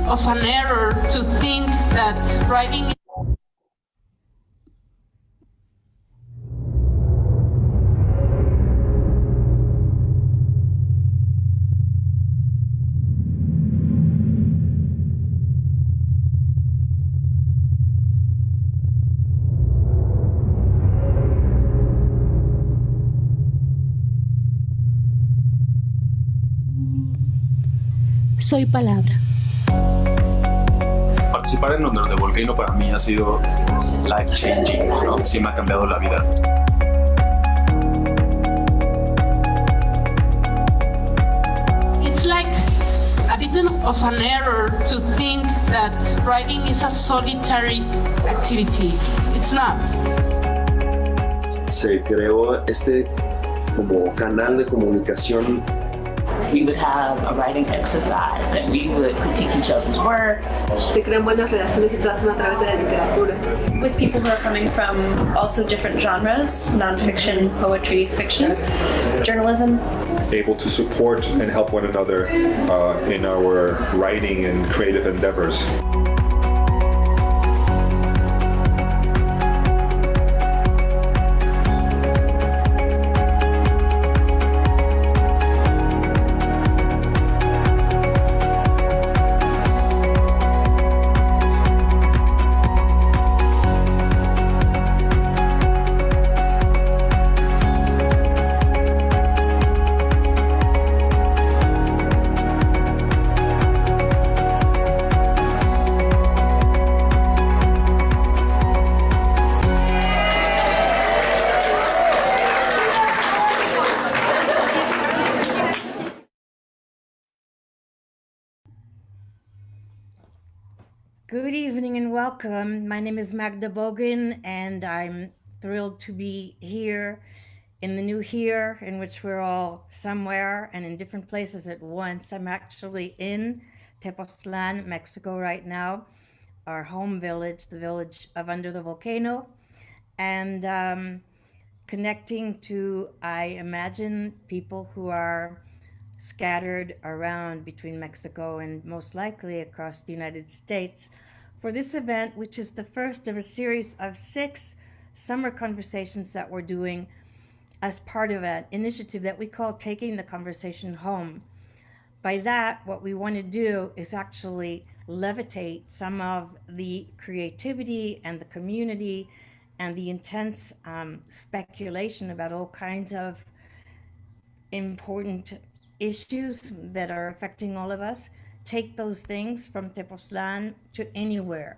of an error to think that writing. Soy palabra. Participar en Honor de Volcano para mí ha sido life changing, ¿no? Sí me ha cambiado la vida. It's like a bit of an error to think that writing is a solitary activity. It's not. Se creó como canal de comunicación. We would have a writing exercise and we would critique each other's work. Se crean buenas relaciones y todas son a través de la literatura. With people who are coming from also different genres, nonfiction, poetry, fiction, journalism. Able to support and help one another in our writing and creative endeavors. Good evening and welcome. My name is Magda Bogan, and I'm thrilled to be here in the new here, in which we're all somewhere and in different places at once. I'm actually in Tepoztlan, Mexico right now, our home village, the village of Under the Volcano, and connecting to, I imagine, people who are scattered around between Mexico and most likely across the United States for this event, which is the first of a series of 6 summer conversations that we're doing as part of an initiative that we call Taking the Conversation Home. By that, what we want to do is actually levitate some of the creativity and the community and the intense speculation about all kinds of important issues that are affecting all of us, take those things from Tepoztlan to anywhere.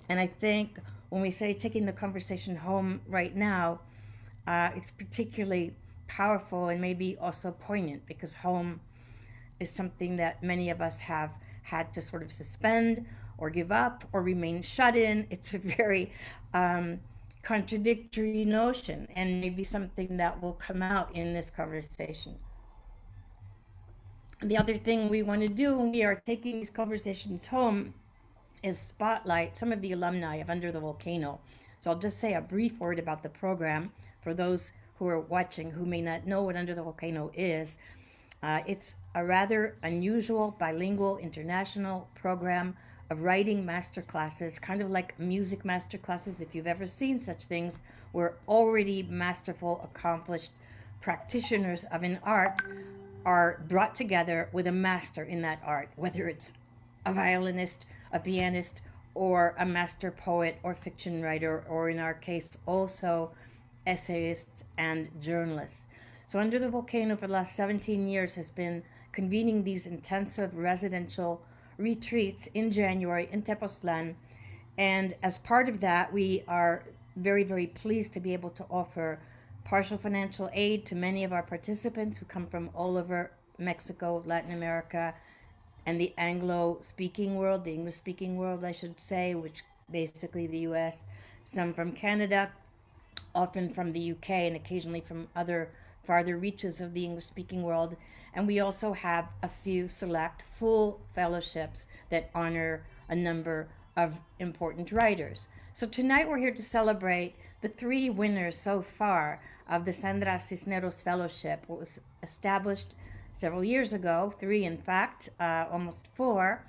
And I think when we say taking the conversation home right now, it's particularly powerful and maybe also poignant, because home is something that many of us have had to sort of suspend or give up or remain shut in. It's a very contradictory notion, and maybe something that will come out in this conversation. The other thing we want to do when we are taking these conversations home is spotlight some of the alumni of Under the Volcano. So I'll just say a brief word about the program for those who are watching who may not know what Under the Volcano is. It's a rather unusual bilingual international program of writing master classes, kind of like music master classes, if you've ever seen such things, where already masterful, accomplished practitioners of an art are brought together with a master in that art, whether it's a violinist, a pianist, or a master poet or fiction writer, or in our case also essayists and journalists. So Under the Volcano for the last 17 years has been convening these intensive residential retreats in January in Tepoztlan. And as part of that, we are very, very pleased to be able to offer partial financial aid to many of our participants who come from all over Mexico, Latin America, and the Anglo-speaking world, the English-speaking world, I should say, which basically the US, some from Canada, often from the UK, and occasionally from other farther reaches of the English-speaking world. And we also have a few select full fellowships that honor a number of important writers. So tonight we're here to celebrate the 3 winners so far of the Sandra Cisneros Fellowship. It was established several years ago, 3 in fact, almost 4,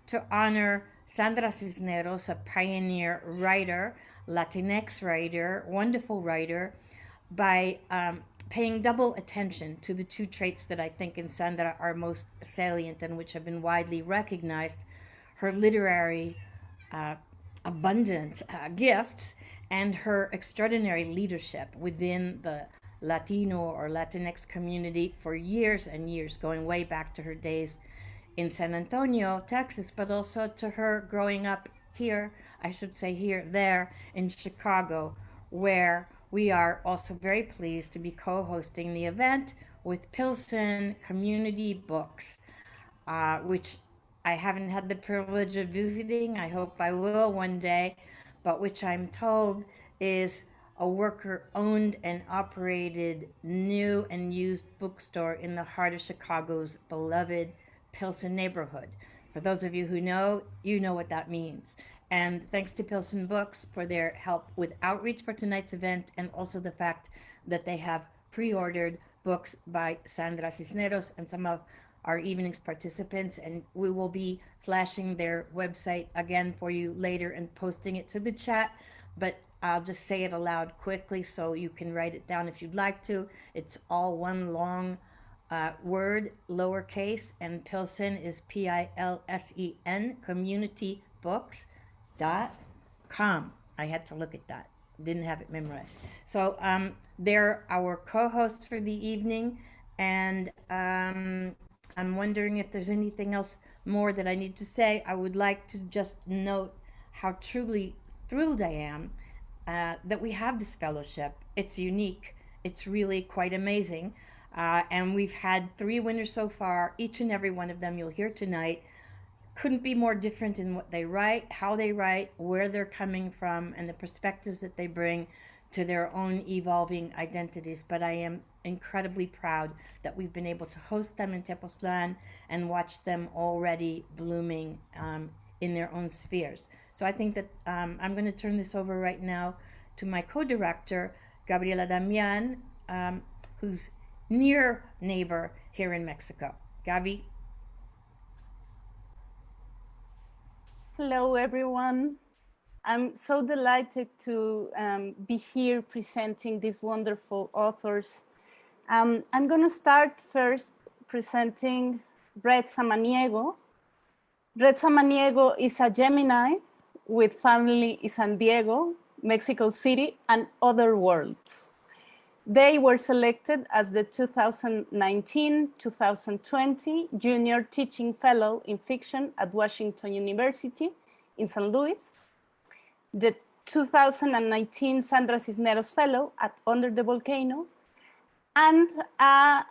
to honor Sandra Cisneros, a pioneer writer, Latinx writer, wonderful writer, by paying double attention to the two traits that I think in Sandra are most salient and which have been widely recognized: her literary abundant gifts and her extraordinary leadership within the Latino or Latinx community for years and years, going way back to her days in San Antonio, Texas, but also to her growing up here, I should say here, there in Chicago, where we are also very pleased to be co-hosting the event with Pilsen Community Books, which I haven't had the privilege of visiting. I hope I will one day, but which I'm told is a worker-owned and operated new and used bookstore in the heart of Chicago's beloved Pilsen neighborhood. For those of you who know, you know what that means. And thanks to Pilsen Books for their help with outreach for tonight's event, and also the fact that they have pre-ordered books by Sandra Cisneros and some of our evening's participants, and we will be flashing their website again for you later and posting it to the chat, but I'll just say it aloud quickly so you can write it down if you'd like to. It's all one long word, lowercase, and Pilsen is Pilsen, communitybooks.com. I had to look at that. Didn't have it memorized. So they're our co-hosts for the evening, and I'm wondering if there's anything else more that I need to say. I would like to just note how truly thrilled I am that we have this fellowship. It's unique. It's really quite amazing. And we've had 3 winners so far. Each and every one of them you'll hear tonight couldn't be more different in what they write, how they write, where they're coming from, and the perspectives that they bring to their own evolving identities. But I am incredibly proud that we've been able to host them in Tepoztlan and watch them already blooming in their own spheres. So I think that I'm going to turn this over right now to my co-director, Gabriela Damian, who's near neighbor here in Mexico. Gabi? Hello, everyone. I'm so delighted to be here presenting these wonderful authors. I'm going to start first presenting Red Samaniego. Red Samaniego is a Gemini with family in San Diego, Mexico City, and other worlds. They were selected as the 2019-2020 Junior Teaching Fellow in Fiction at Washington University in St. Louis, the 2019 Sandra Cisneros Fellow at Under the Volcano, and a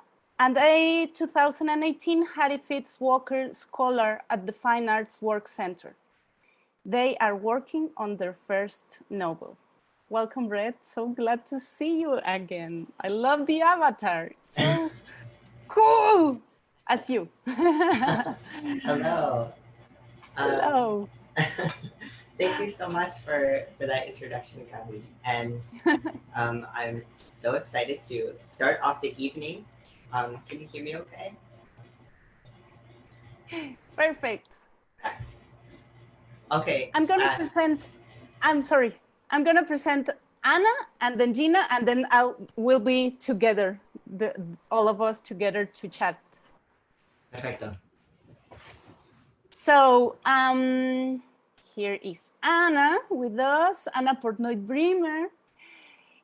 2018 Hattie Fitz Walker Scholar at the Fine Arts Work Center. They are working on their first novel. Welcome, Red. So glad to see you again. I love the avatar. So cool as you. Hello. Hello. Thank you so much for that introduction, Gabi. And I'm so excited to start off the evening. Can you hear me okay? Perfect. Okay. I'm going to present Anna and then Gina, and then we'll be together, all of us together to chat. Perfecto. So here is Anna with us. Anna Portnoy Bremer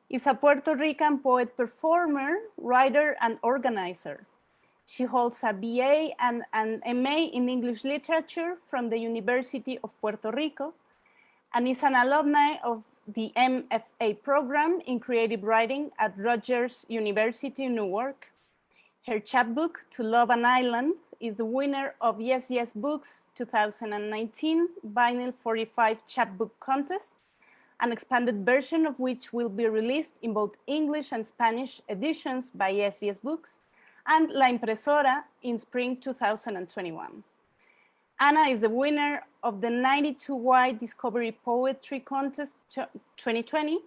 is a Puerto Rican poet, performer, writer, and organizer. She holds a BA and an MA in English literature from the University of Puerto Rico, and is an alumni of the MFA program in creative writing at Rutgers University in Newark. Her chapbook, To Love an Island, is the winner of Yes Yes Books 2019 Vinyl 45 Chapbook Contest, an expanded version of which will be released in both English and Spanish editions by Yes Yes Books, and La Impresora in spring 2021. Anna is the winner of the 92Y Discovery Poetry Contest 2020,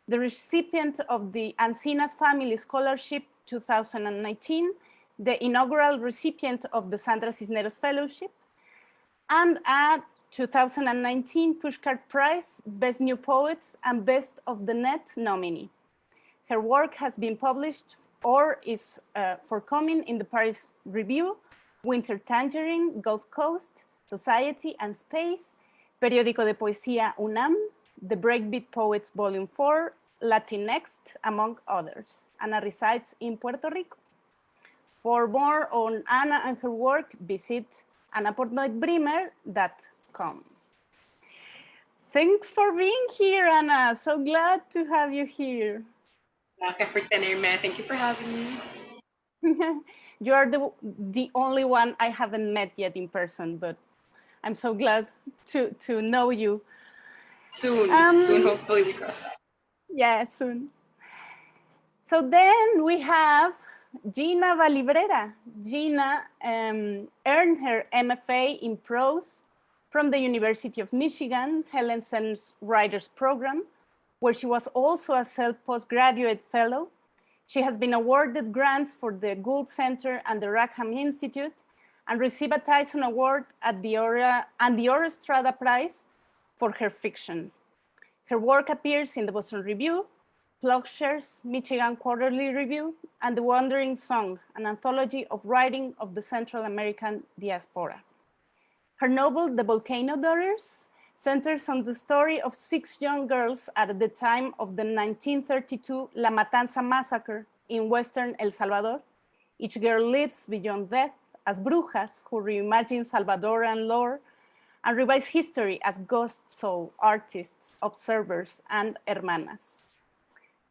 the recipient of the Ancinas Family Scholarship 2019, the inaugural recipient of the Sandra Cisneros Fellowship, and a 2019 Pushcart Prize, Best New Poets and Best of the Net nominee. Her work has been published or is forthcoming in the Paris Review, Winter Tangerine, Gulf Coast, Society and Space, Periódico de Poesía UNAM, The Breakbeat Poets Volume 4, Latinx, among others. Ana resides in Puerto Rico. For more on Ana and her work, visit anaportnoybremer.com. Thanks for being here, Ana. So glad to have you here. Gracias por tenerme. Thank you for having me. You are the only one I haven't met yet in person, but I'm so glad to know you. Soon, hopefully we cross that. Yeah, soon. So then we have Gina Valibrera. Gina earned her MFA in prose from the University of Michigan, Helen Sen's Writers Program, where she was also a postgraduate fellow. She has been awarded grants for the Gould Center and the Rackham Institute and received a Tyson Award at the Ora Strada Prize for her fiction. Her work appears in the Boston Review, Ploughshares, Michigan Quarterly Review, and The Wandering Song, an anthology of writing of the Central American diaspora. Her novel, The Volcano Daughters, centers on the story of 6 young girls at the time of the 1932 La Matanza massacre in Western El Salvador. Each girl lives beyond death as brujas who reimagine Salvadoran lore and revise history as ghost soul artists, observers, and hermanas.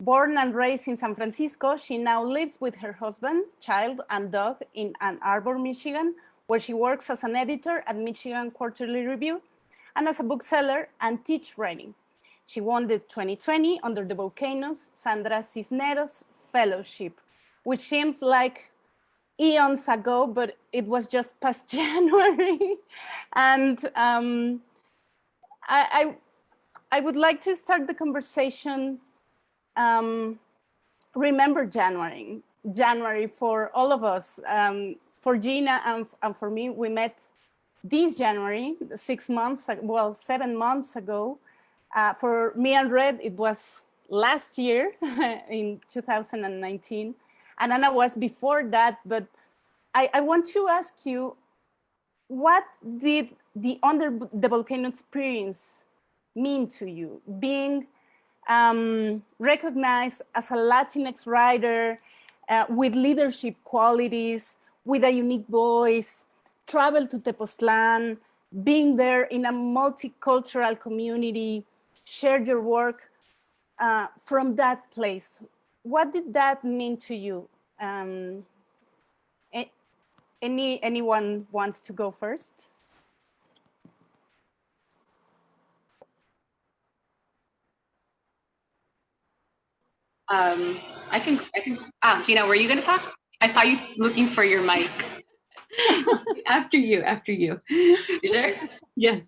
Born and raised in San Francisco, she now lives with her husband, child, and dog in Ann Arbor, Michigan, where she works as an editor at Michigan Quarterly Review and as a bookseller and teach writing. She won the 2020 under the Volcano's Sandra Cisneros Fellowship, which seems like eons ago, but it was just past January. And I would like to start the conversation. Remember January for all of us. For Gina and for me, we met this January, 7 months ago. For me and Red, it was last year in 2019. And Anna was before that, but I want to ask you, what did the Under the Volcano experience mean to you? Being recognized as a Latinx writer with leadership qualities, with a unique voice, travel to Tepoztlan, being there in a multicultural community, share your work from that place. What did that mean to you? Anyone wants to go first? I can, Gina, were you gonna talk? I saw you looking for your mic. After you. You sure? Yes.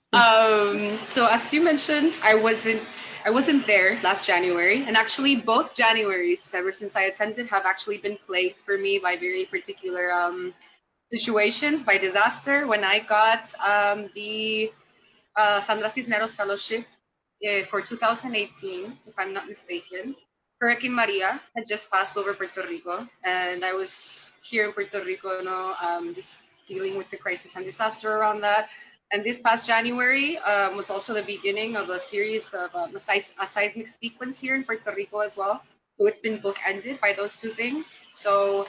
So as you mentioned, I wasn't there last January, and actually both Januaries ever since I attended have actually been plagued for me by very particular situations, by disaster. When I got the Sandra Cisneros Fellowship for 2018, if I'm not mistaken, Hurricane Maria had just passed over Puerto Rico, and I was here in Puerto Rico, just dealing with the crisis and disaster around that. And this past January was also the beginning of a series of a seismic sequence here in Puerto Rico as well. So it's been bookended by those two things. So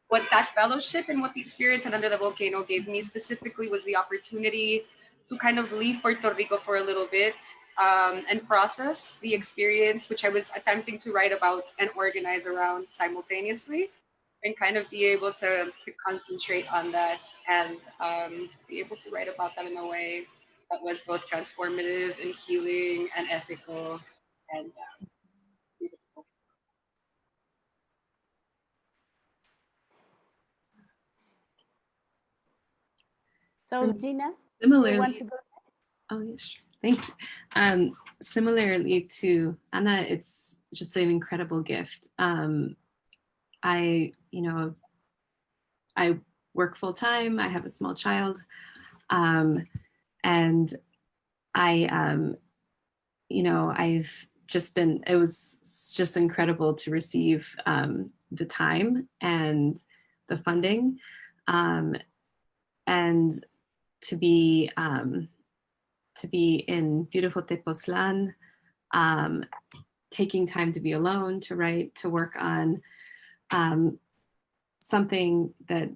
what that fellowship and what the experience at Under the Volcano gave me specifically was the opportunity to kind of leave Puerto Rico for a little bit and process the experience, which I was attempting to write about and organize around simultaneously, and kind of be able to concentrate on that and be able to write about that in a way that was both transformative and healing and ethical and beautiful. So Gina, similarly, you want to go? Oh yes, sure. Thank you. Similarly to Anna, it's just an incredible gift. I work full time. I have a small child. And I, I've just been, it was just incredible to receive the time and the funding, and to be in beautiful Tepoztlan, taking time to be alone, to write, to work on something that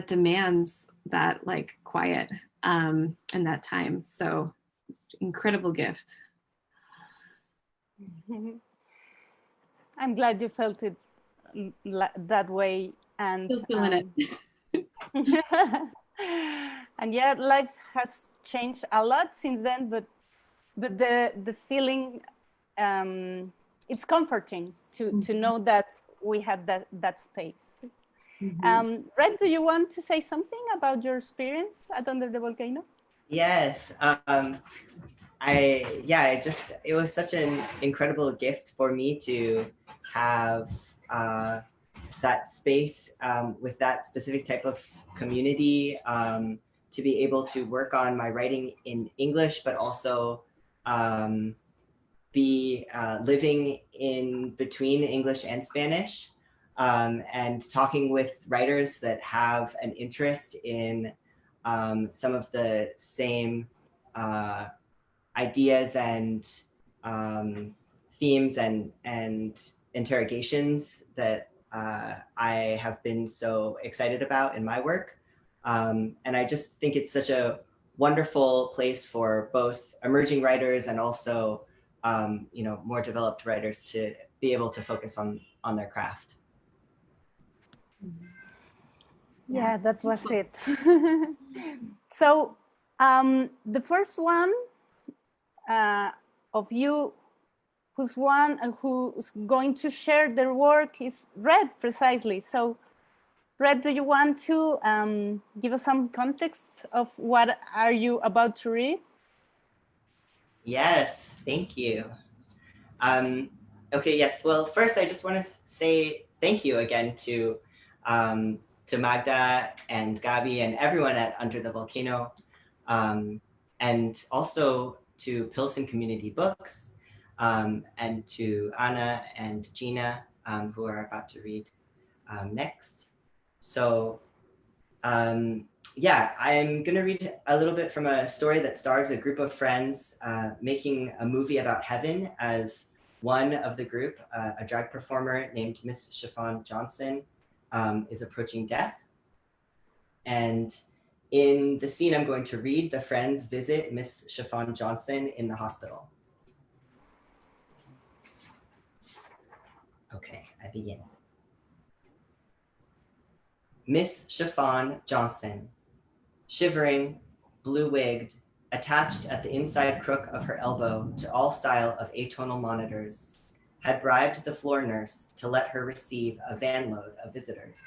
demands that like quiet and that time. So it's an incredible gift. I'm glad you felt it that way. And still feeling it. And yeah, life has changed a lot since then, but the feeling, it's comforting to know that we had that space. Red, do you want to say something about your experience at Under the Volcano? Yes. It was such an incredible gift for me to have that space with that specific type of community, to be able to work on my writing in English, but also be living in between English and Spanish, and talking with writers that have an interest in some of the same ideas and themes and interrogations that I have been so excited about in my work. And I just think it's such a wonderful place for both emerging writers and also more developed writers to be able to focus on their craft. Yeah, that was it. So the first one of you who's going to share their work is Red, precisely. So Red, do you want to give us some context of what are you about to read? Yes, thank you. Okay, yes. Well, first, I just want to say thank you again to Magda and Gabi and everyone at Under the Volcano, and also to Pilsen Community Books, and to Anna and Gina, who are about to read next. So yeah, I'm going to read a little bit from a story that stars a group of friends making a movie about heaven, as one of the group, a drag performer named Miss Chiffon Johnson, is approaching death. And in the scene I'm going to read, the friends visit Miss Chiffon Johnson in the hospital. Okay, I begin. Miss Chiffon Johnson, shivering, blue-wigged, attached at the inside crook of her elbow to all style of atonal monitors, had bribed the floor nurse to let her receive a van load of visitors.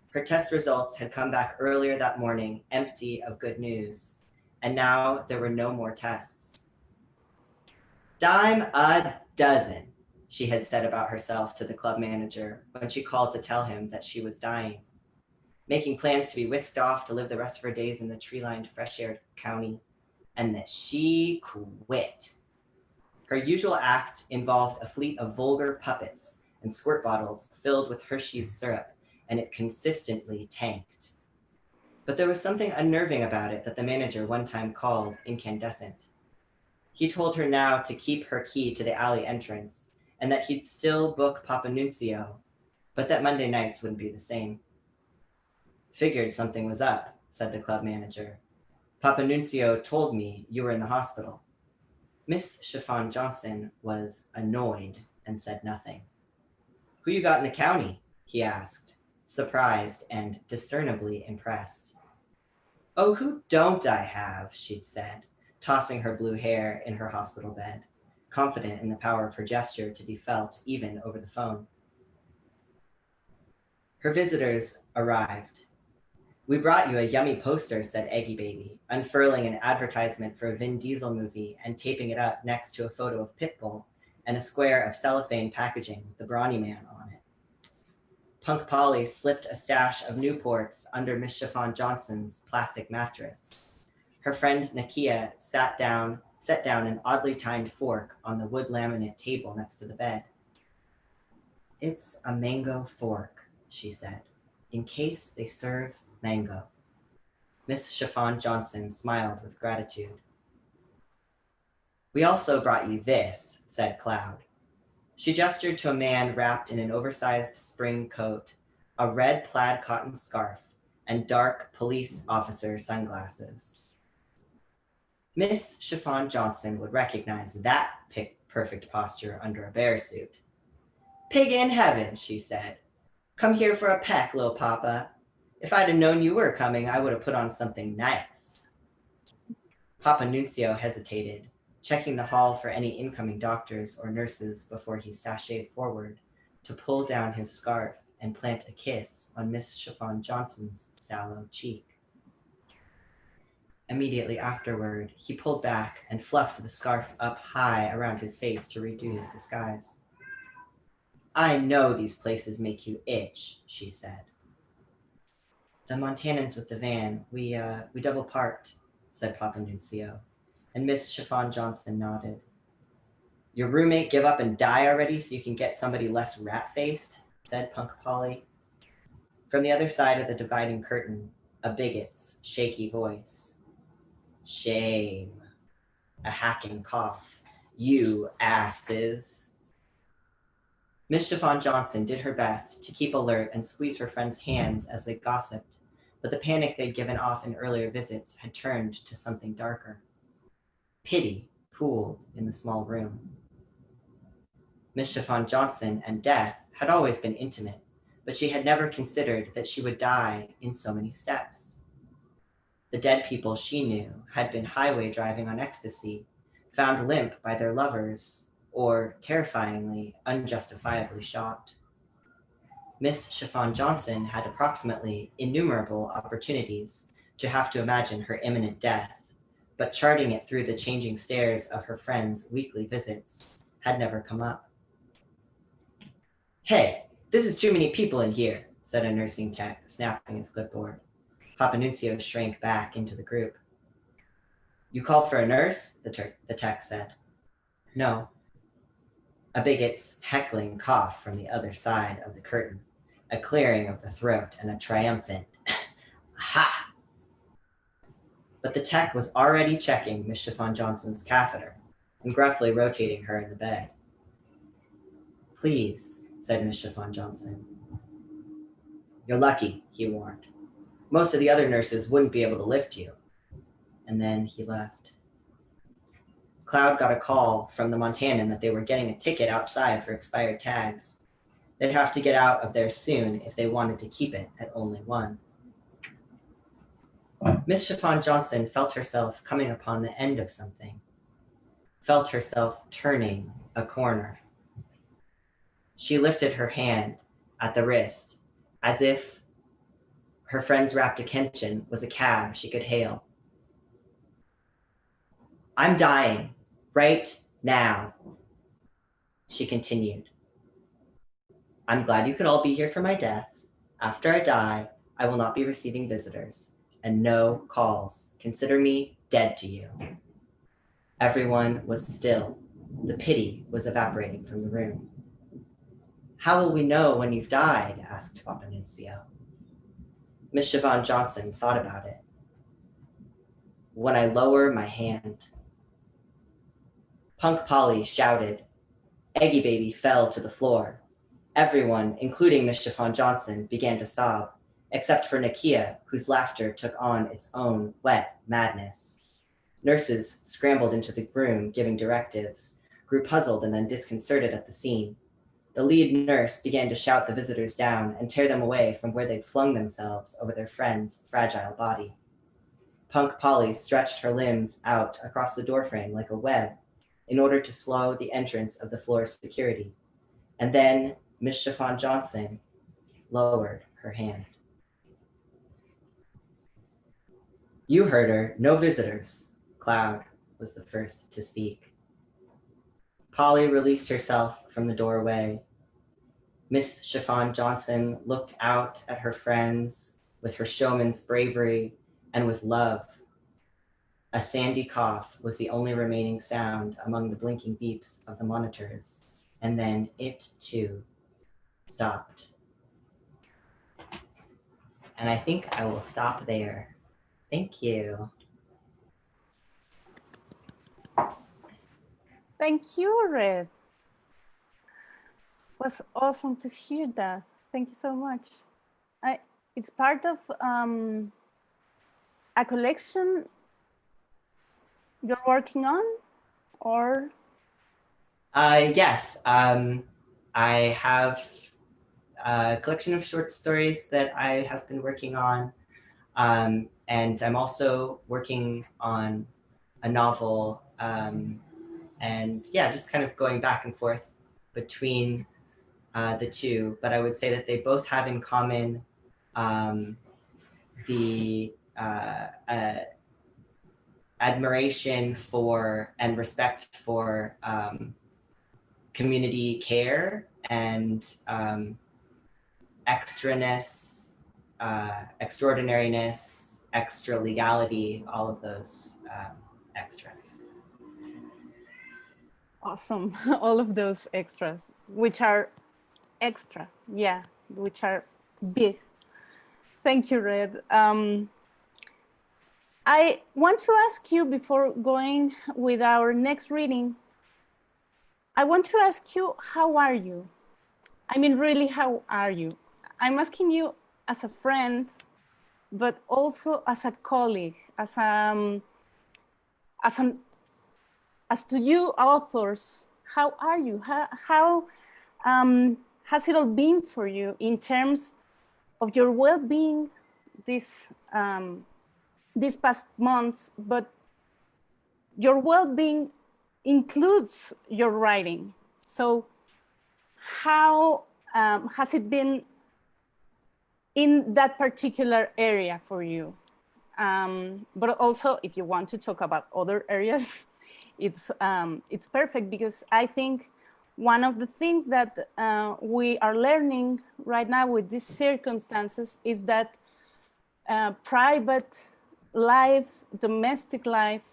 Her test results had come back earlier that morning, empty of good news, and now there were no more tests. Dime a dozen, she had said about herself to the club manager when she called to tell him that she was dying, making plans to be whisked off to live the rest of her days in the tree-lined, fresh-aired county, and that she quit. Her usual act involved a fleet of vulgar puppets and squirt bottles filled with Hershey's syrup, and it consistently tanked. But there was something unnerving about it that the manager one time called incandescent. He told her now to keep her key to the alley entrance, and that he'd still book Papa Nunzio, but that Monday nights wouldn't be the same. Figured something was up, said the club manager. Papa Nunzio told me you were in the hospital. Miss Chiffon Johnson was annoyed and said nothing. Who you got in the county? He asked, surprised and discernibly impressed. Oh, who don't I have, she'd said, tossing her blue hair in her hospital bed, confident in the power of her gesture to be felt even over the phone. Her visitors arrived. We brought you a yummy poster, said Eggy Baby, unfurling an advertisement for a Vin Diesel movie and taping it up next to a photo of Pitbull and a square of cellophane packaging with the Brawny Man on it. Punk Polly slipped a stash of Newports under Miss Chiffon Johnson's plastic mattress. Her friend Nakia set down an oddly timed fork on the wood laminate table next to the bed. "It's a mango fork," she said, "in case they serve mango." Miss Chiffon Johnson smiled with gratitude. "We also brought you this," said Cloud. She gestured to a man wrapped in an oversized spring coat, a red plaid cotton scarf, and dark police officer sunglasses. Miss Chiffon Johnson would recognize that perfect posture under a bear suit. "Pig in heaven," she said. "Come here for a peck, little papa. If I'd have known you were coming, I would have put on something nice." Papa Nunzio hesitated, checking the hall for any incoming doctors or nurses before he sashayed forward to pull down his scarf and plant a kiss on Miss Chiffon Johnson's sallow cheek. Immediately afterward, he pulled back and fluffed the scarf up high around his face to redo his disguise. "I know these places make you itch," she said. "The Montanans with the van, we double parked," said Papa Nunzio, and Miss Chiffon Johnson nodded. "Your roommate give up and die already so you can get somebody less rat-faced?" said Punk Polly. From the other side of the dividing curtain, a bigot's shaky voice. "Shame." A hacking cough. "You asses." Miss Chiffon Johnson did her best to keep alert and squeeze her friends' hands as they gossiped, but the panic they'd given off in earlier visits had turned to something darker. Pity pooled in the small room. Miss Chiffon Johnson and death had always been intimate, but she had never considered that she would die in so many steps. The dead people she knew had been highway driving on ecstasy, found limp by their lovers, or terrifyingly, unjustifiably shot. Miss Chiffon Johnson had approximately innumerable opportunities to have to imagine her imminent death, but charting it through the changing stares of her friends' weekly visits had never come up. "Hey, this is too many people in here," said a nursing tech, snapping his clipboard. Papa Nunzio shrank back into the group. "You called for a nurse?" the tech said. "No." A bigot's heckling cough from the other side of the curtain, a clearing of the throat, and a triumphant "Ha!" But the tech was already checking Miss Chiffon Johnson's catheter and gruffly rotating her in the bed. "Please," said Miss Chiffon Johnson. "You're lucky," he warned. "Most of the other nurses wouldn't be able to lift you." And then he left. Cloud got a call from the Montanan that they were getting a ticket outside for expired tags. They'd have to get out of there soon if they wanted to keep it at only one. Miss Chiffon Johnson felt herself coming upon the end of something, felt herself turning a corner. She lifted her hand at the wrist as if her friend's rapt attention was a cab she could hail. "I'm dying right now," she continued. "I'm glad you could all be here for my death. After I die, I will not be receiving visitors and no calls. Consider me dead to you." Everyone was still. The pity was evaporating from the room. "How will we know when you've died?" asked Papa Nunzio. Miss Chiffon Johnson thought about it. "When I lower my hand." Punk Polly shouted. Eggy Baby fell to the floor. Everyone, including Miss Chiffon Johnson, began to sob, except for Nakia, whose laughter took on its own wet madness. Nurses scrambled into the room, giving directives, grew puzzled and then disconcerted at the scene. The lead nurse began to shout the visitors down and tear them away from where they'd flung themselves over their friend's fragile body. Punk Polly stretched her limbs out across the doorframe like a web in order to slow the entrance of the floor's security. And then Miss Chiffon Johnson lowered her hand. "You heard her, no visitors." Cloud was the first to speak. Polly released herself from the doorway. Miss Chiffon Johnson looked out at her friends with her showman's bravery and with love. A sandy cough was the only remaining sound among the blinking beeps of the monitors, and then it too stopped. And I think I will stop there. Thank you. Thank you, Red. It was awesome to hear that. Thank you so much. It's part of a collection you're working on, or? Yes, I have a collection of short stories that I have been working on. And I'm also working on a novel, and yeah, just kind of going back and forth between the two. But I would say that they both have in common the admiration for and respect for community care and extraness, extraordinariness, extra legality, all of those extras. Awesome. All of those extras, which are extra, yeah, which are big. Thank you, Red. I want to ask you, before going with our next reading, I want to ask you, how are you? I mean, really, how are you? I'm asking you as a friend, but also as a colleague, as to you authors. How are you? How has it all been for you in terms of your well-being these past months? But your well-being includes your writing. So how has it been in that particular area for you? But also, if you want to talk about other areas, it's perfect, because I think one of the things that we are learning right now with these circumstances is that private life, domestic life,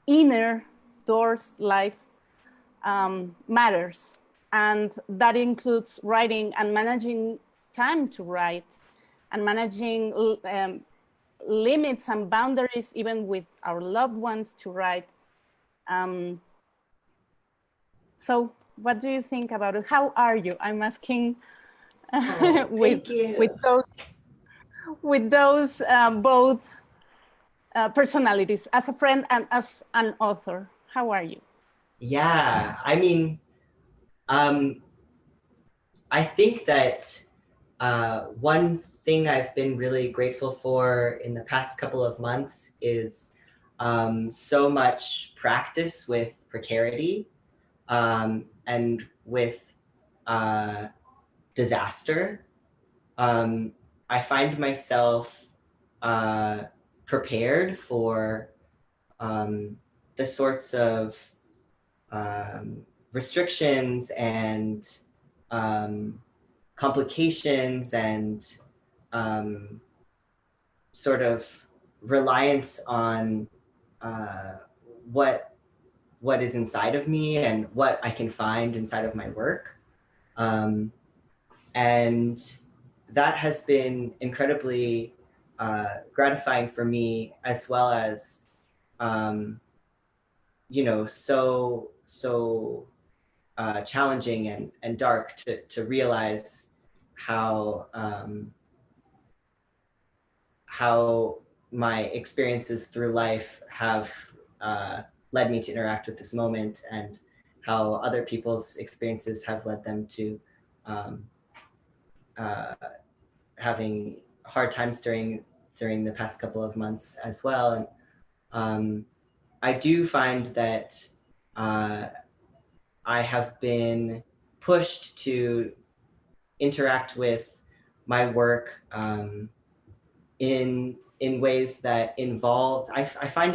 inner doors life matters. And that includes writing and managing time to write, and managing limits and boundaries, even with our loved ones, to write. So what do you think about it? How are you? I'm asking with those both personalities, as a friend and as an author. How are you? Yeah, I mean, I think that one thing I've been really grateful for in the past couple of months is so much practice with precarity and with disaster. I find myself prepared for the sorts of restrictions and complications and sort of reliance on what is inside of me and what I can find inside of my work. And that has been incredibly gratifying for me, as well as, you know, so challenging and dark to realize how my experiences through life have led me to interact with this moment, and how other people's experiences have led them to having hard times during the past couple of months as well. And I do find that I have been pushed to interact with my work in ways that involve, I find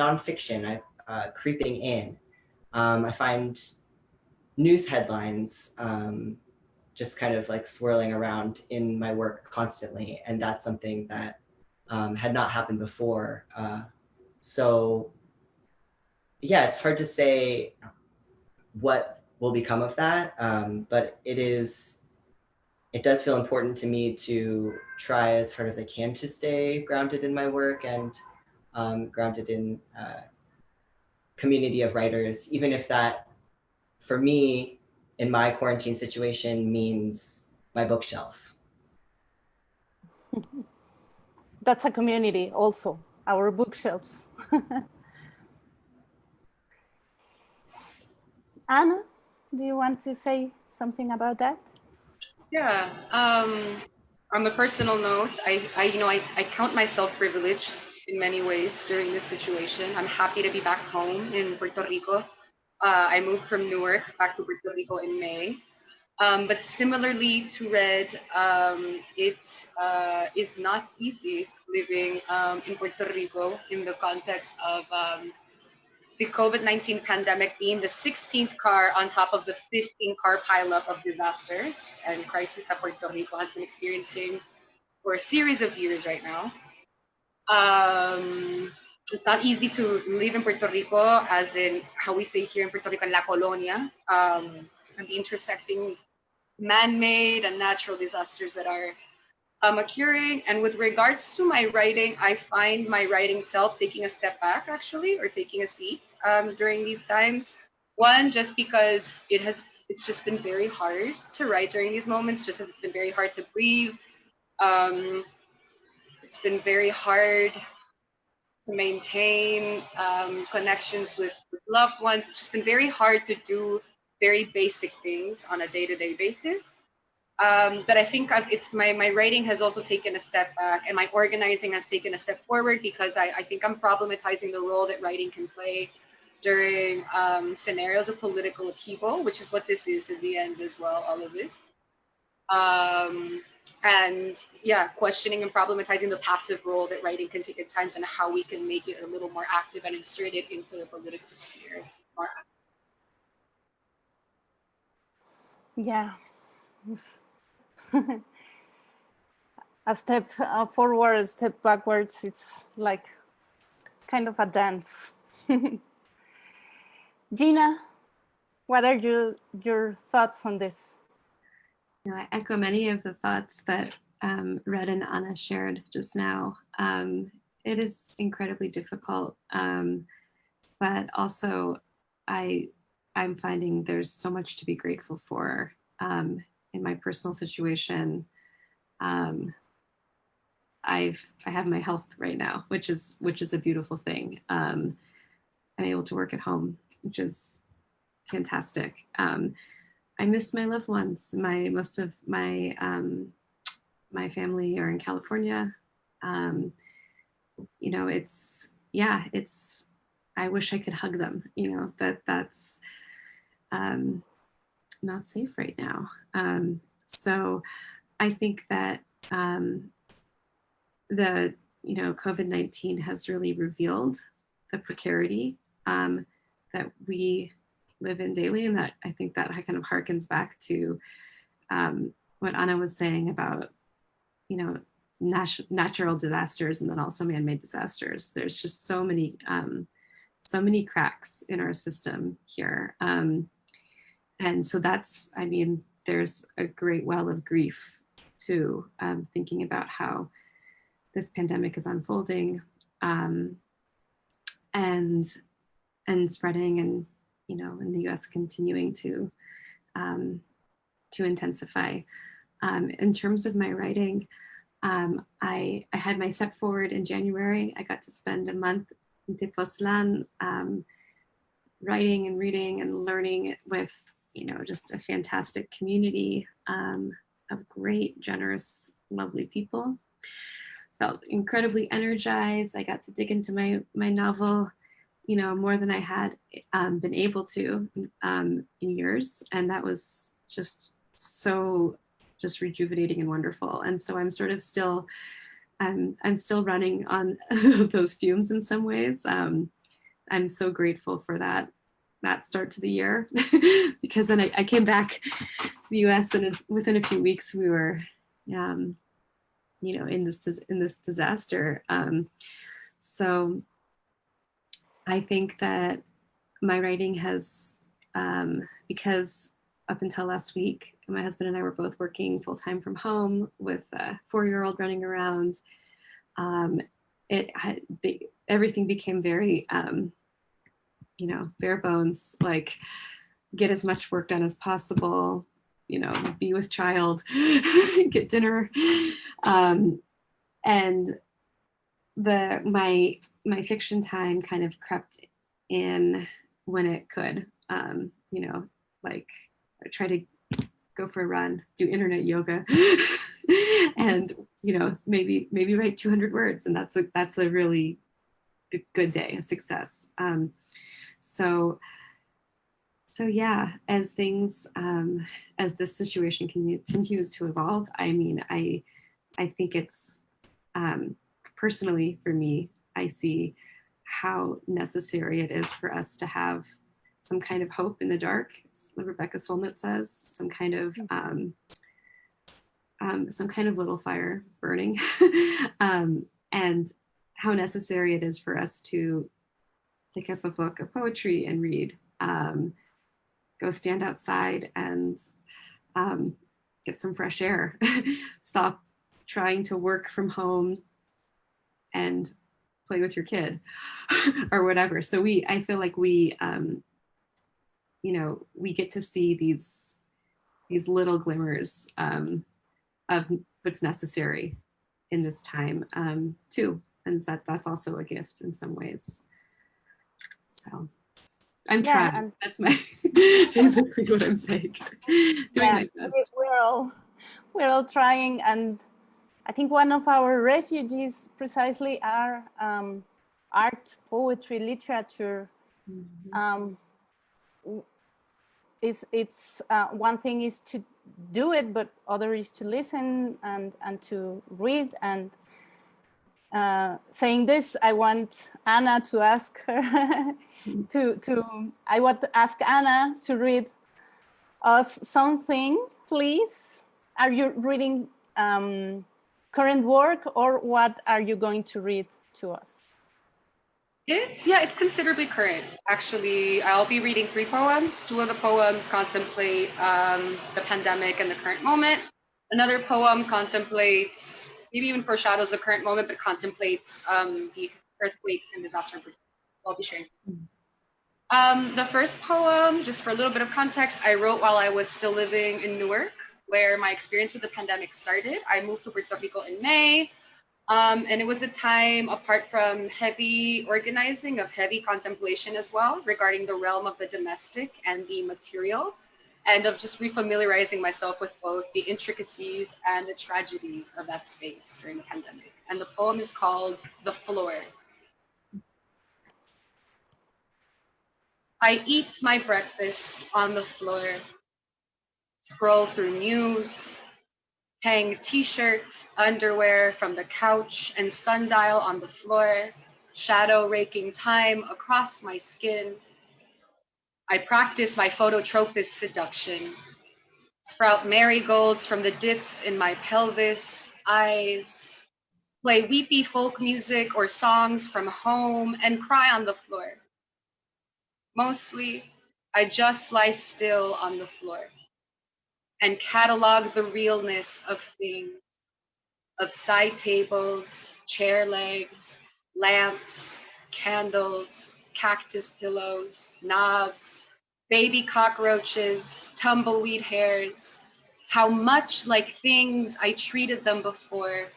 nonfiction creeping in. I find news headlines just kind of like swirling around in my work constantly. And that's something that had not happened before So yeah, it's hard to say what will become of that, but it does feel important to me to try as hard as I can to stay grounded in my work and grounded in community of writers, even if that, for me, in my quarantine situation, means my bookshelf. That's a community also, our bookshelves. Anna, do you want to say something about that? Yeah. On the personal note, I count myself privileged in many ways during this situation. I'm happy to be back home in Puerto Rico. I moved from Newark back to Puerto Rico in May. But similarly to Red, it is not easy living in Puerto Rico in the context of the COVID-19 pandemic being the 16th car on top of the 15-car pileup of disasters and crises that Puerto Rico has been experiencing for a series of years right now. It's not easy to live in Puerto Rico, as in how we say here in Puerto Rico, La Colonia, and the intersecting man-made and natural disasters that are occurring. And with regards to my writing, I find my writing self taking a step back, actually, or taking a seat during these times. One, just because it's just been very hard to write during these moments, just as it's been very hard to breathe. It's been very hard to maintain connections with loved ones. It's just been very hard to do very basic things on a day-to-day basis. But I think it's my writing has also taken a step back, and my organizing has taken a step forward, because I think I'm problematizing the role that writing can play during scenarios of political upheaval, which is what this is in the end as well, all of this. And yeah, questioning and problematizing the passive role that writing can take at times, and how we can make it a little more active and insert it into the political sphere. Yeah. A step forward, a step backwards. It's like kind of a dance. Gina, what are your thoughts on this? I echo many of the thoughts that Red and Anna shared just now. It is incredibly difficult, but also I'm finding there's so much to be grateful for in my personal situation. I have my health right now, which is a beautiful thing. I'm able to work at home, which is fantastic. I missed my loved ones. Most of my my family are in California. I wish I could hug them. That's not safe right now. So I think that the COVID-19 has really revealed the precarity that we live in daily, and that I think that kind of harkens back to what Anna was saying about natural disasters and then also man-made disasters. There's just so many cracks in our system here, and so there's a great well of grief too, thinking about how this pandemic is unfolding and spreading, and in the US continuing to intensify. In terms of my writing, I had my step forward in January. I got to spend a month in Tepoztlan writing and reading and learning with just a fantastic community of great, generous, lovely people. Felt incredibly energized. I got to dig into my novel, more than I had been able to in years, and that was just so rejuvenating and wonderful. And so I'm sort of still, I'm still running on those fumes in some ways. I'm so grateful for that start to the year because then I came back to the US, and within a few weeks we were, in this disaster. So I think that my writing has, because up until last week, my husband and I were both working full-time from home with a 4-year-old running around. Everything became very, bare bones, like get as much work done as possible, be with child, get dinner. And my fiction time kind of crept in when it could, like I try to go for a run, do internet yoga, and maybe write 200 words, and that's a really good day, a success. So yeah, as things, as this situation continues to evolve, I mean, I think it's, personally for me, I see how necessary it is for us to have some kind of hope in the dark. It's what Rebecca Solnit says, some kind of little fire burning, and how necessary it is for us to pick up a book of poetry and read, go stand outside and get some fresh air, stop trying to work from home and play with your kid or whatever. So I feel like we get to see these little glimmers of what's necessary in this time too. And that's also a gift in some ways. So I'm trying. That's basically what I'm saying. Doing my best. We're all trying, and I think one of our refuges precisely are art, poetry, literature. It's one thing is to do it, but other is to listen and to read. And saying this, I want Anna to ask her I want to ask Anna to read us something, please. Are you reading current work, or what are you going to read to us? It's considerably current. Actually, I'll be reading 3 poems. 2 of the poems contemplate the pandemic and the current moment. Another poem contemplates, maybe even foreshadows the current moment, but contemplates the earthquakes and disaster. I'll be sharing. The first poem, just for a little bit of context, I wrote while I was still living in Newark, where my experience with the pandemic started. I moved to Puerto Rico in May. And it was a time, apart from heavy organizing, of heavy contemplation as well, regarding the realm of the domestic and the material, and of just refamiliarizing myself with both the intricacies and the tragedies of that space during the pandemic. And the poem is called The Floor. I eat my breakfast on the floor, scroll through news, hang t-shirt, underwear from the couch, and sundial on the floor, shadow raking time across my skin. I practice my phototropist seduction, sprout marigolds from the dips in my pelvis, eyes, play weepy folk music or songs from home, and cry on the floor. Mostly, I just lie still on the floor and catalog the realness of things, of side tables, chair legs, lamps, candles, cactus pillows, knobs, baby cockroaches, tumbleweed hairs, how much like things I treated them before,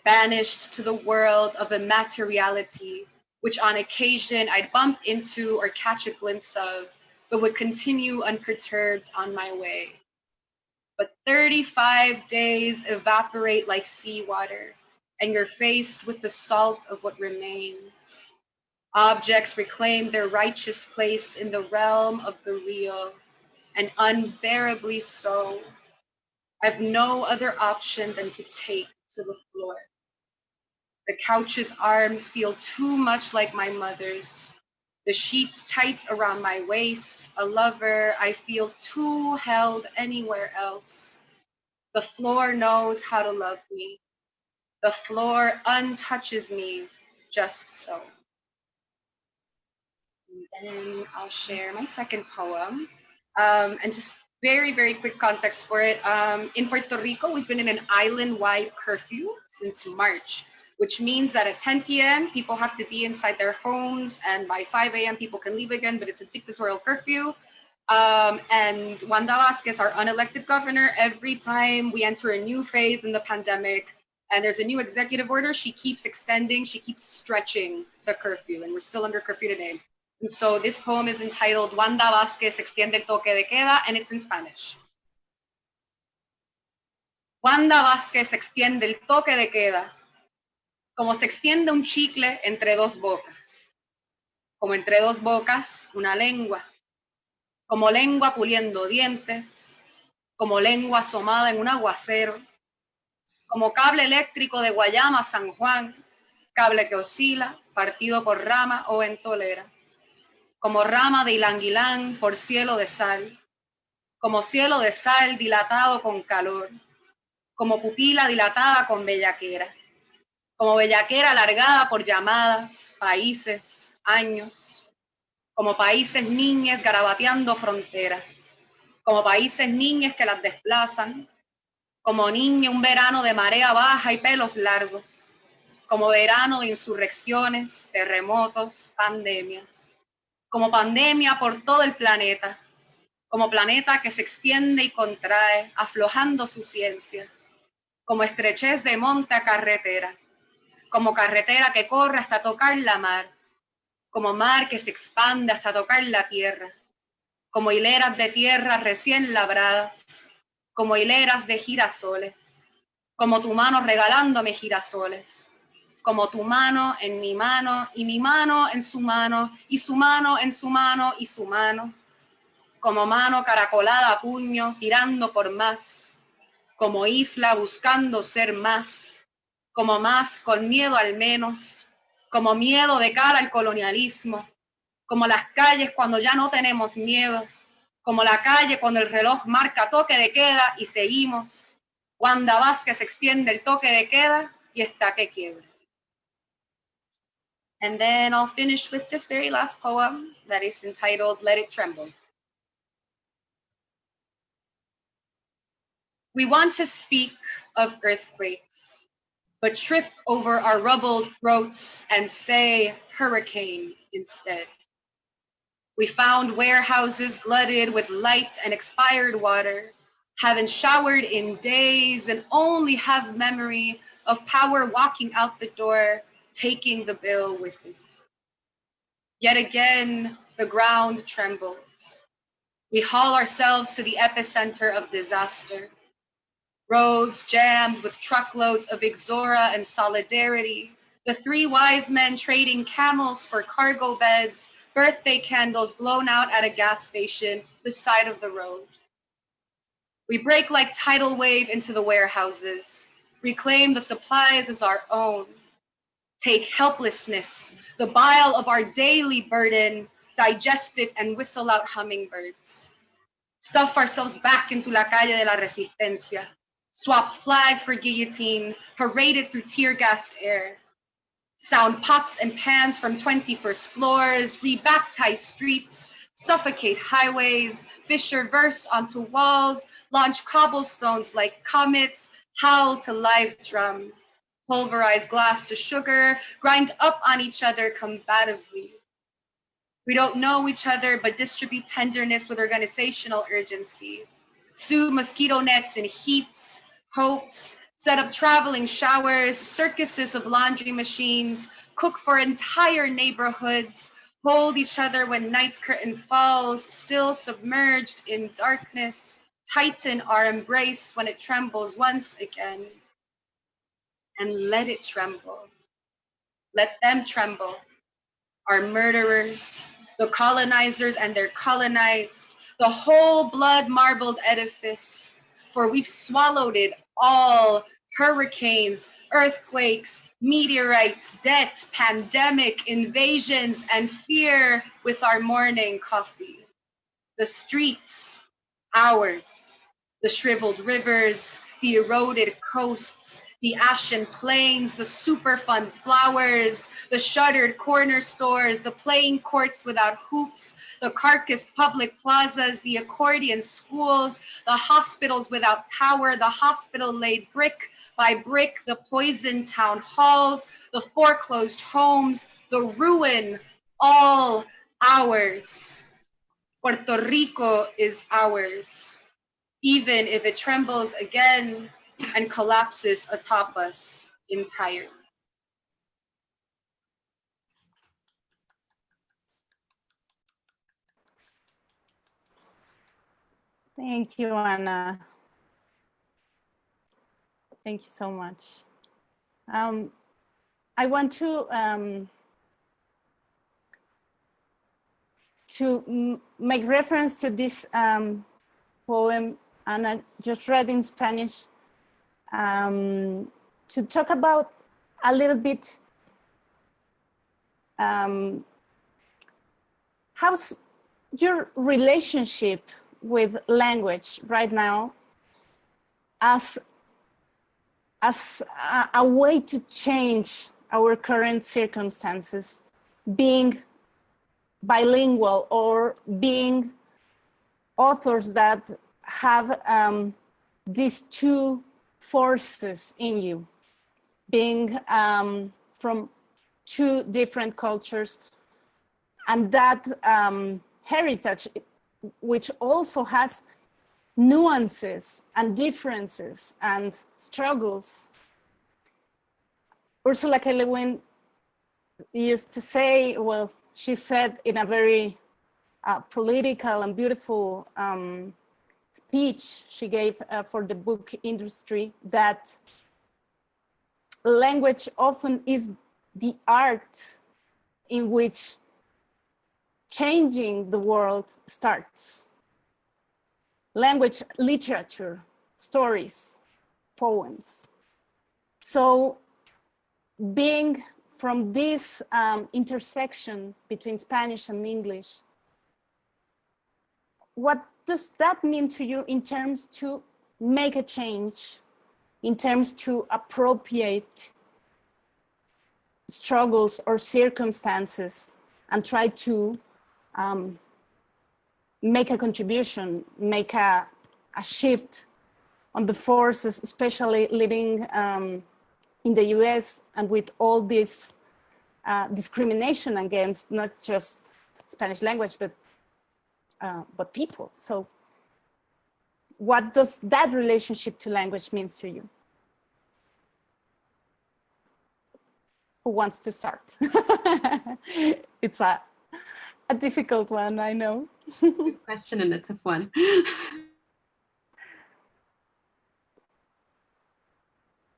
banished to the world of immateriality, which on occasion I'd bump into or catch a glimpse of, but would continue unperturbed on my way. But 35 days evaporate like seawater, and you're faced with the salt of what remains. Objects reclaim their righteous place in the realm of the real, and unbearably so. I've no other option than to take to the floor. The couch's arms feel too much like my mother's. The sheets tight around my waist, a lover I feel too held anywhere else. The floor knows how to love me. The floor untouches me just so. And I'll share my second poem. And just very, very quick context for it. In Puerto Rico, we've been in an island-wide curfew since March, which means that at 10 p.m., people have to be inside their homes, and by 5 a.m., people can leave again, but it's a dictatorial curfew. And Wanda Vázquez, our unelected governor, every time we enter a new phase in the pandemic and there's a new executive order, she keeps extending, she keeps stretching the curfew, and we're still under curfew today. And so this poem is entitled Wanda Vázquez extiende el toque de queda, and it's in Spanish. Wanda Vázquez extiende el toque de queda, como se extiende un chicle entre dos bocas, como entre dos bocas una lengua, como lengua puliendo dientes, como lengua asomada en un aguacero, como cable eléctrico de Guayama a San Juan, cable que oscila, partido por rama o en tolera, como rama de ylang-ylang por cielo de sal, como cielo de sal dilatado con calor, como pupila dilatada con bellaquera, como bellaquera alargada por llamadas, países, años, como países niñes garabateando fronteras, como países niñes que las desplazan, como niña un verano de marea baja y pelos largos, como verano de insurrecciones, terremotos, pandemias, como pandemia por todo el planeta, como planeta que se extiende y contrae, aflojando su ciencia, como estrechez de monte a carretera, como carretera que corre hasta tocar la mar, como mar que se expande hasta tocar la tierra, como hileras de tierras recién labradas, como hileras de girasoles, como tu mano regalándome girasoles, como tu mano en mi mano y mi mano en su mano y su mano en su mano y su mano, como mano caracolada a puño tirando por más, como isla buscando ser más, como más con miedo al menos, como miedo de cara al colonialismo, como las calles cuando ya no tenemos miedo, como la calle cuando el reloj marca toque de queda y seguimos. Wanda Vázquez extiende el toque de queda y está que quiebra. And then I'll finish with this very last poem that is entitled Let It Tremble. We want to speak of earthquakes, but trip over our rubbled throats and say hurricane instead. We found warehouses glutted with light and expired water, haven't showered in days and only have memory of power walking out the door, taking the bill with it. Yet again, the ground trembles. We haul ourselves to the epicenter of disaster. Roads jammed with truckloads of Exora and Solidarity, the three wise men trading camels for cargo beds, birthday candles blown out at a gas station, the side of the road. We break like tidal wave into the warehouses, reclaim the supplies as our own, take helplessness, the bile of our daily burden, digest it and whistle out hummingbirds. Stuff ourselves back into la calle de la resistencia, swap flag for guillotine, paraded through tear-gassed air. Sound pots and pans from 21st floors, rebaptize streets, suffocate highways, fissure verse onto walls, launch cobblestones like comets, howl to live drum, pulverize glass to sugar, grind up on each other combatively. We don't know each other, but distribute tenderness with organizational urgency. Sew mosquito nets in heaps, hopes, set up traveling showers, circuses of laundry machines, cook for entire neighborhoods, hold each other when night's curtain falls, still submerged in darkness, tighten our embrace when it trembles once again. And let it tremble. Let them tremble. Our murderers, the colonizers and their colonized, the whole blood-marbled edifice, for we've swallowed it all, hurricanes, earthquakes, meteorites, debt, pandemic, invasions, and fear with our morning coffee. The streets, ours, the shriveled rivers, the eroded coasts, the ashen plains, the Superfund flowers, the shuttered corner stores, the playing courts without hoops, the carcass public plazas, the accordion schools, the hospitals without power, the hospital laid brick by brick, the poisoned town halls, the foreclosed homes, the ruin, all ours. Puerto Rico is ours, even if it trembles again and collapses atop us entirely. Thank you, Anna. Thank you so much. I want to make reference to this poem Anna just read in Spanish, to talk about a little bit how's your relationship with language right now as a way to change our current circumstances, being bilingual or being authors that have these two forces in you, being from two different cultures, and that heritage, which also has nuances and differences and struggles. Ursula K. Le Guin used to say, well, she said in a very political and beautiful speech she gave for the book industry, that language often is the art in which changing the world starts. Language, literature, stories, poems. So being from this intersection between Spanish and English, what does that mean to you in terms to make a change, in terms to appropriate struggles or circumstances and try to make a contribution, make a shift on the forces, especially living in the US and with all this discrimination against not just Spanish language, but people. So what does that relationship to language mean to you? Who wants to start? It's a difficult one, I know. Good question and a tough one.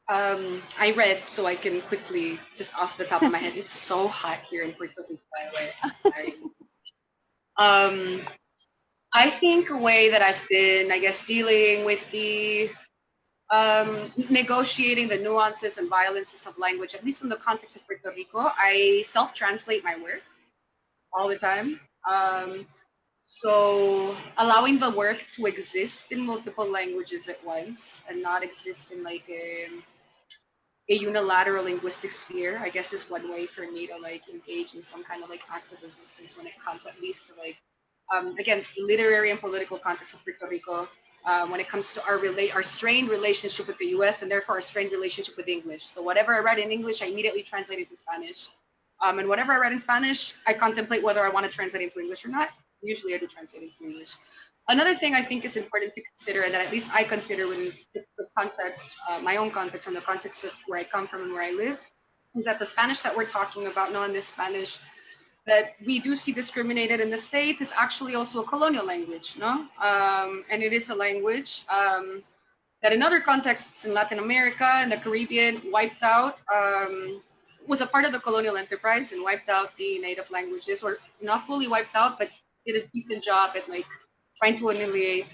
I read, so I can quickly, just off the top of my head, it's so hot here in Puerto Rico, by the way. I'm sorry. I think a way that I've been, I guess, dealing with the negotiating the nuances and violences of language, at least in the context of Puerto Rico, I self-translate my work all the time. So allowing the work to exist in multiple languages at once and not exist in like a unilateral linguistic sphere, I guess, is one way for me to like engage in some kind of like active resistance when it comes at least to like, again, literary and political context of Puerto Rico, when it comes to our strained relationship with the US and therefore our strained relationship with English. So whatever I write in English, I immediately translate it to Spanish. And whatever I write in Spanish, I contemplate whether I want to translate into English or not. Usually I do translate into English. Another thing I think is important to consider, and that at least I consider within the context, my own context and the context of where I come from and where I live, is that the Spanish that we're talking about now in this Spanish that we do see discriminated in the States is actually also a colonial language, no? And it is a language that in other contexts in Latin America and the Caribbean wiped out, was a part of the colonial enterprise and wiped out the native languages, or not fully wiped out, but did a decent job at like trying to annihilate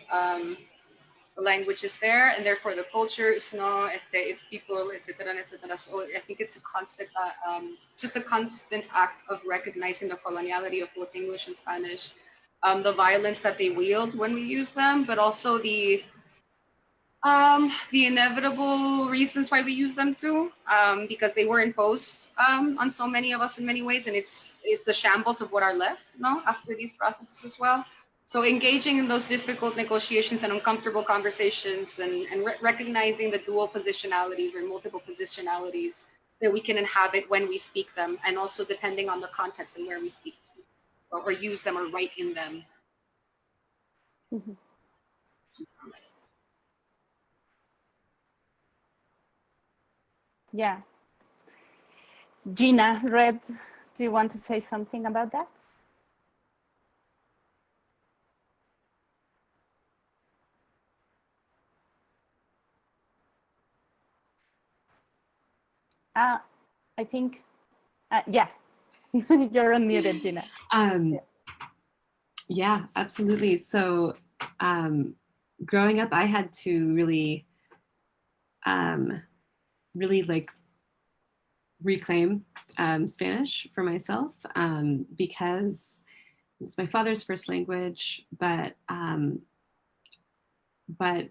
the languages there, and therefore the cultures, no, its people, etc., etc. So I think it's a constant, just a constant act of recognizing the coloniality of both English and Spanish, the violence that they wield when we use them, but also the The inevitable reasons why we use them too, because they were imposed on so many of us in many ways, and it's the shambles of what are left, no, after these processes as well. So engaging in those difficult negotiations and uncomfortable conversations, and recognizing the dual positionalities or multiple positionalities that we can inhabit when we speak them, and also depending on the context and where we speak them, or use them or write in them. Mhm. Yeah. Gina, Red, do you want to say something about that? I think, yeah, you're unmuted, Gina. Yeah, absolutely. So growing up, I had to really, really like reclaim Spanish for myself because it's my father's first language, but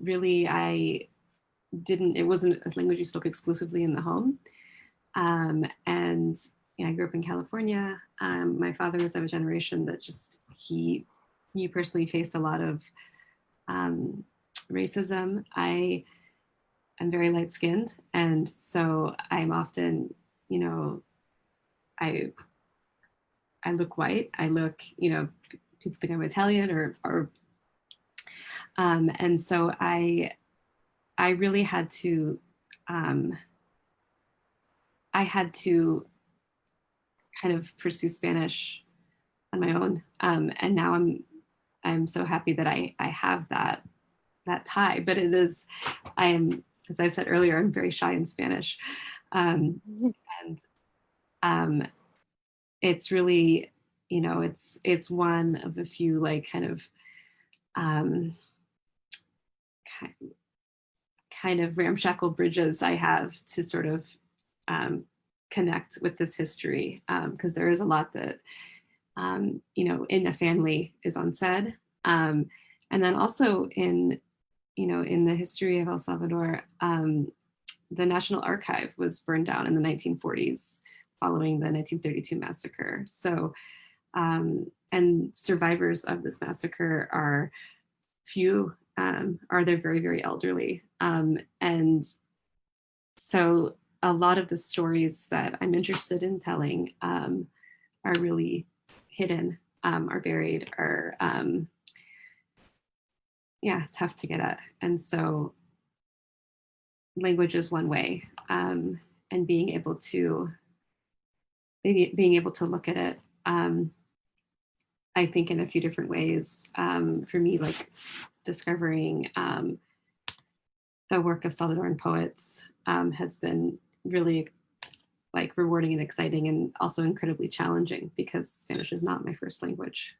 really it wasn't a language you spoke exclusively in the home. And yeah, I grew up in California. My father was of a generation that he personally faced a lot of racism. I am very light skinned. And so I'm often, I look white. I look, people think I'm Italian and so I really had to, kind of pursue Spanish on my own. And now I'm so happy that I have that tie, but as I said earlier, I'm very shy in Spanish. And it's really, it's one of a few like kind of ramshackle bridges I have to sort of connect with this history, because there is a lot that in a family is unsaid, and then also in the history of El Salvador, the National Archive was burned down in the 1940s following the 1932 massacre. So and survivors of this massacre are few, they're very, very elderly, and so a lot of the stories that I'm interested in telling are really hidden, are buried, are tough to get at. And so language is one way, and being able to look at it, I think in a few different ways. For me, like discovering the work of Salvadoran poets has been really like rewarding and exciting, and also incredibly challenging because Spanish is not my first language.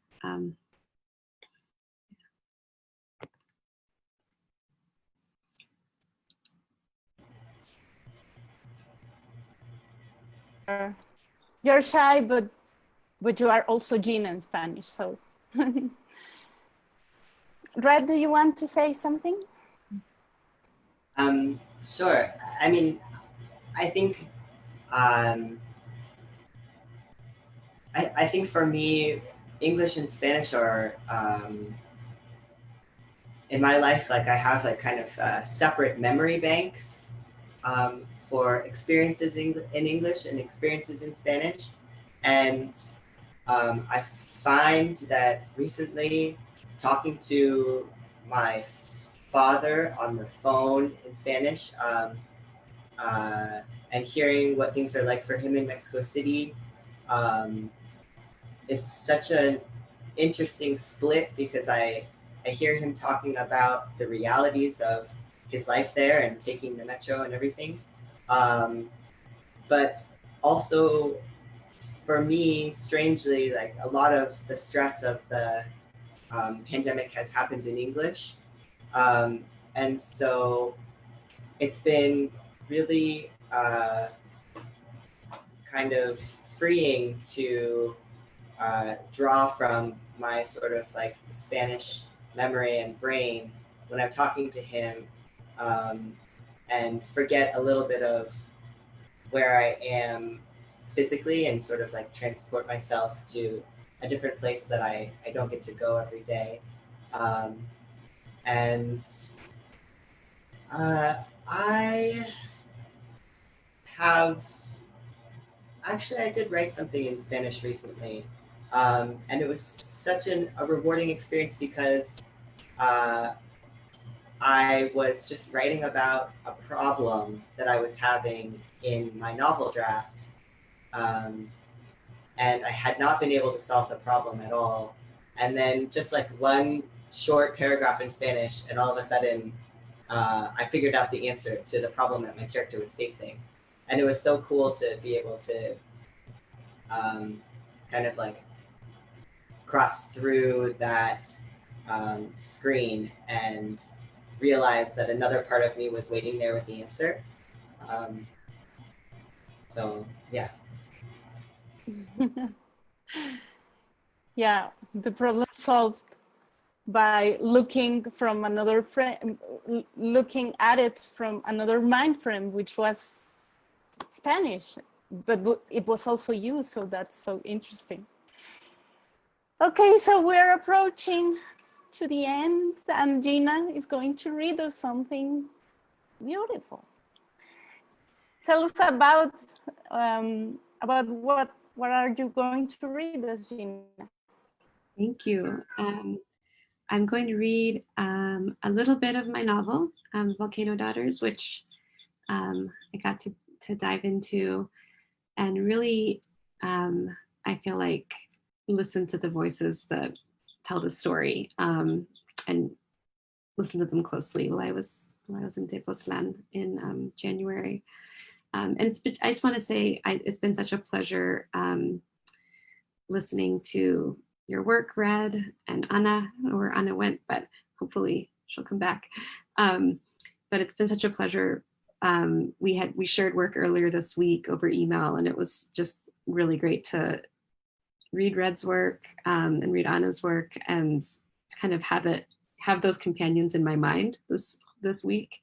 You're shy, but you are also Gina in Spanish. So, Red, do you want to say something? Sure. I mean, I think I think for me, English and Spanish are in my life, like I have like kind of separate memory banks for experiences in English and experiences in Spanish. And I find that recently talking to my father on the phone in Spanish and hearing what things are like for him in Mexico City is such an interesting split, because I hear him talking about the realities of his life there and taking the metro and everything. But also for me, strangely, like a lot of the stress of the pandemic has happened in English. And so it's been really kind of freeing to draw from my sort of like Spanish memory and brain when I'm talking to him and forget a little bit of where I am physically and sort of like transport myself to a different place that I don't get to go every day. And I have, actually I did write something in Spanish recently. And it was such a rewarding experience because I was just writing about a problem that I was having in my novel draft. And I had not been able to solve the problem at all. And then just like one short paragraph in Spanish, and all of a sudden, I figured out the answer to the problem that my character was facing. And it was so cool to be able to kind of like cross through that screen and realize that another part of me was waiting there with the answer. So yeah. Yeah, the problem solved by looking from another frame, looking at it from another mind frame, which was Spanish, but it was also you, so that's so interesting. Okay, so we're approaching to the end, and Gina is going to read us something beautiful. Tell us about what are you going to read us, Gina? Thank you. I'm going to read a little bit of my novel, Volcano Daughters, which I got to dive into, and really, I feel like listen to the voices that tell the story, and listen to them closely while I was in Tepoztlan in January. And I just want to say it's been such a pleasure listening to your work, Red, and Anna, or Anna went, but hopefully she'll come back. But it's been such a pleasure. We shared work earlier this week over email, and it was just really great to read Red's work and read Anna's work, and kind of have those companions in my mind this week.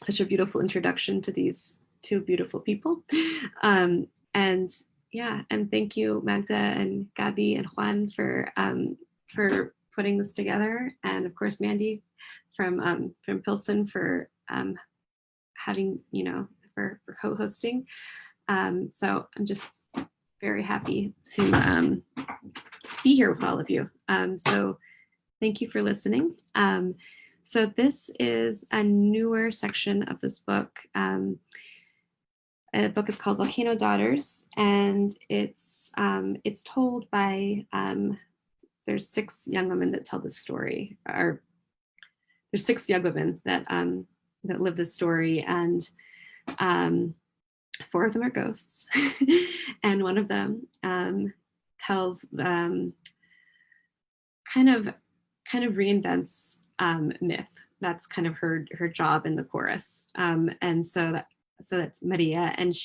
Such a beautiful introduction to these two beautiful people. And yeah, and thank you, Magda and Gabi and Juan for putting this together, and of course Mandy from Pilsen for having, for co-hosting. So I'm just very happy to be here with all of you. So thank you for listening. So this is a newer section of this book. The book is called Volcano Daughters, and it's told by, there's 6 young women that tell this story, or there's 6 young women that live this story, and 4 of them are ghosts, and one of them tells kind of reinvents myth. That's kind of her job in the chorus, and so that's Maria, and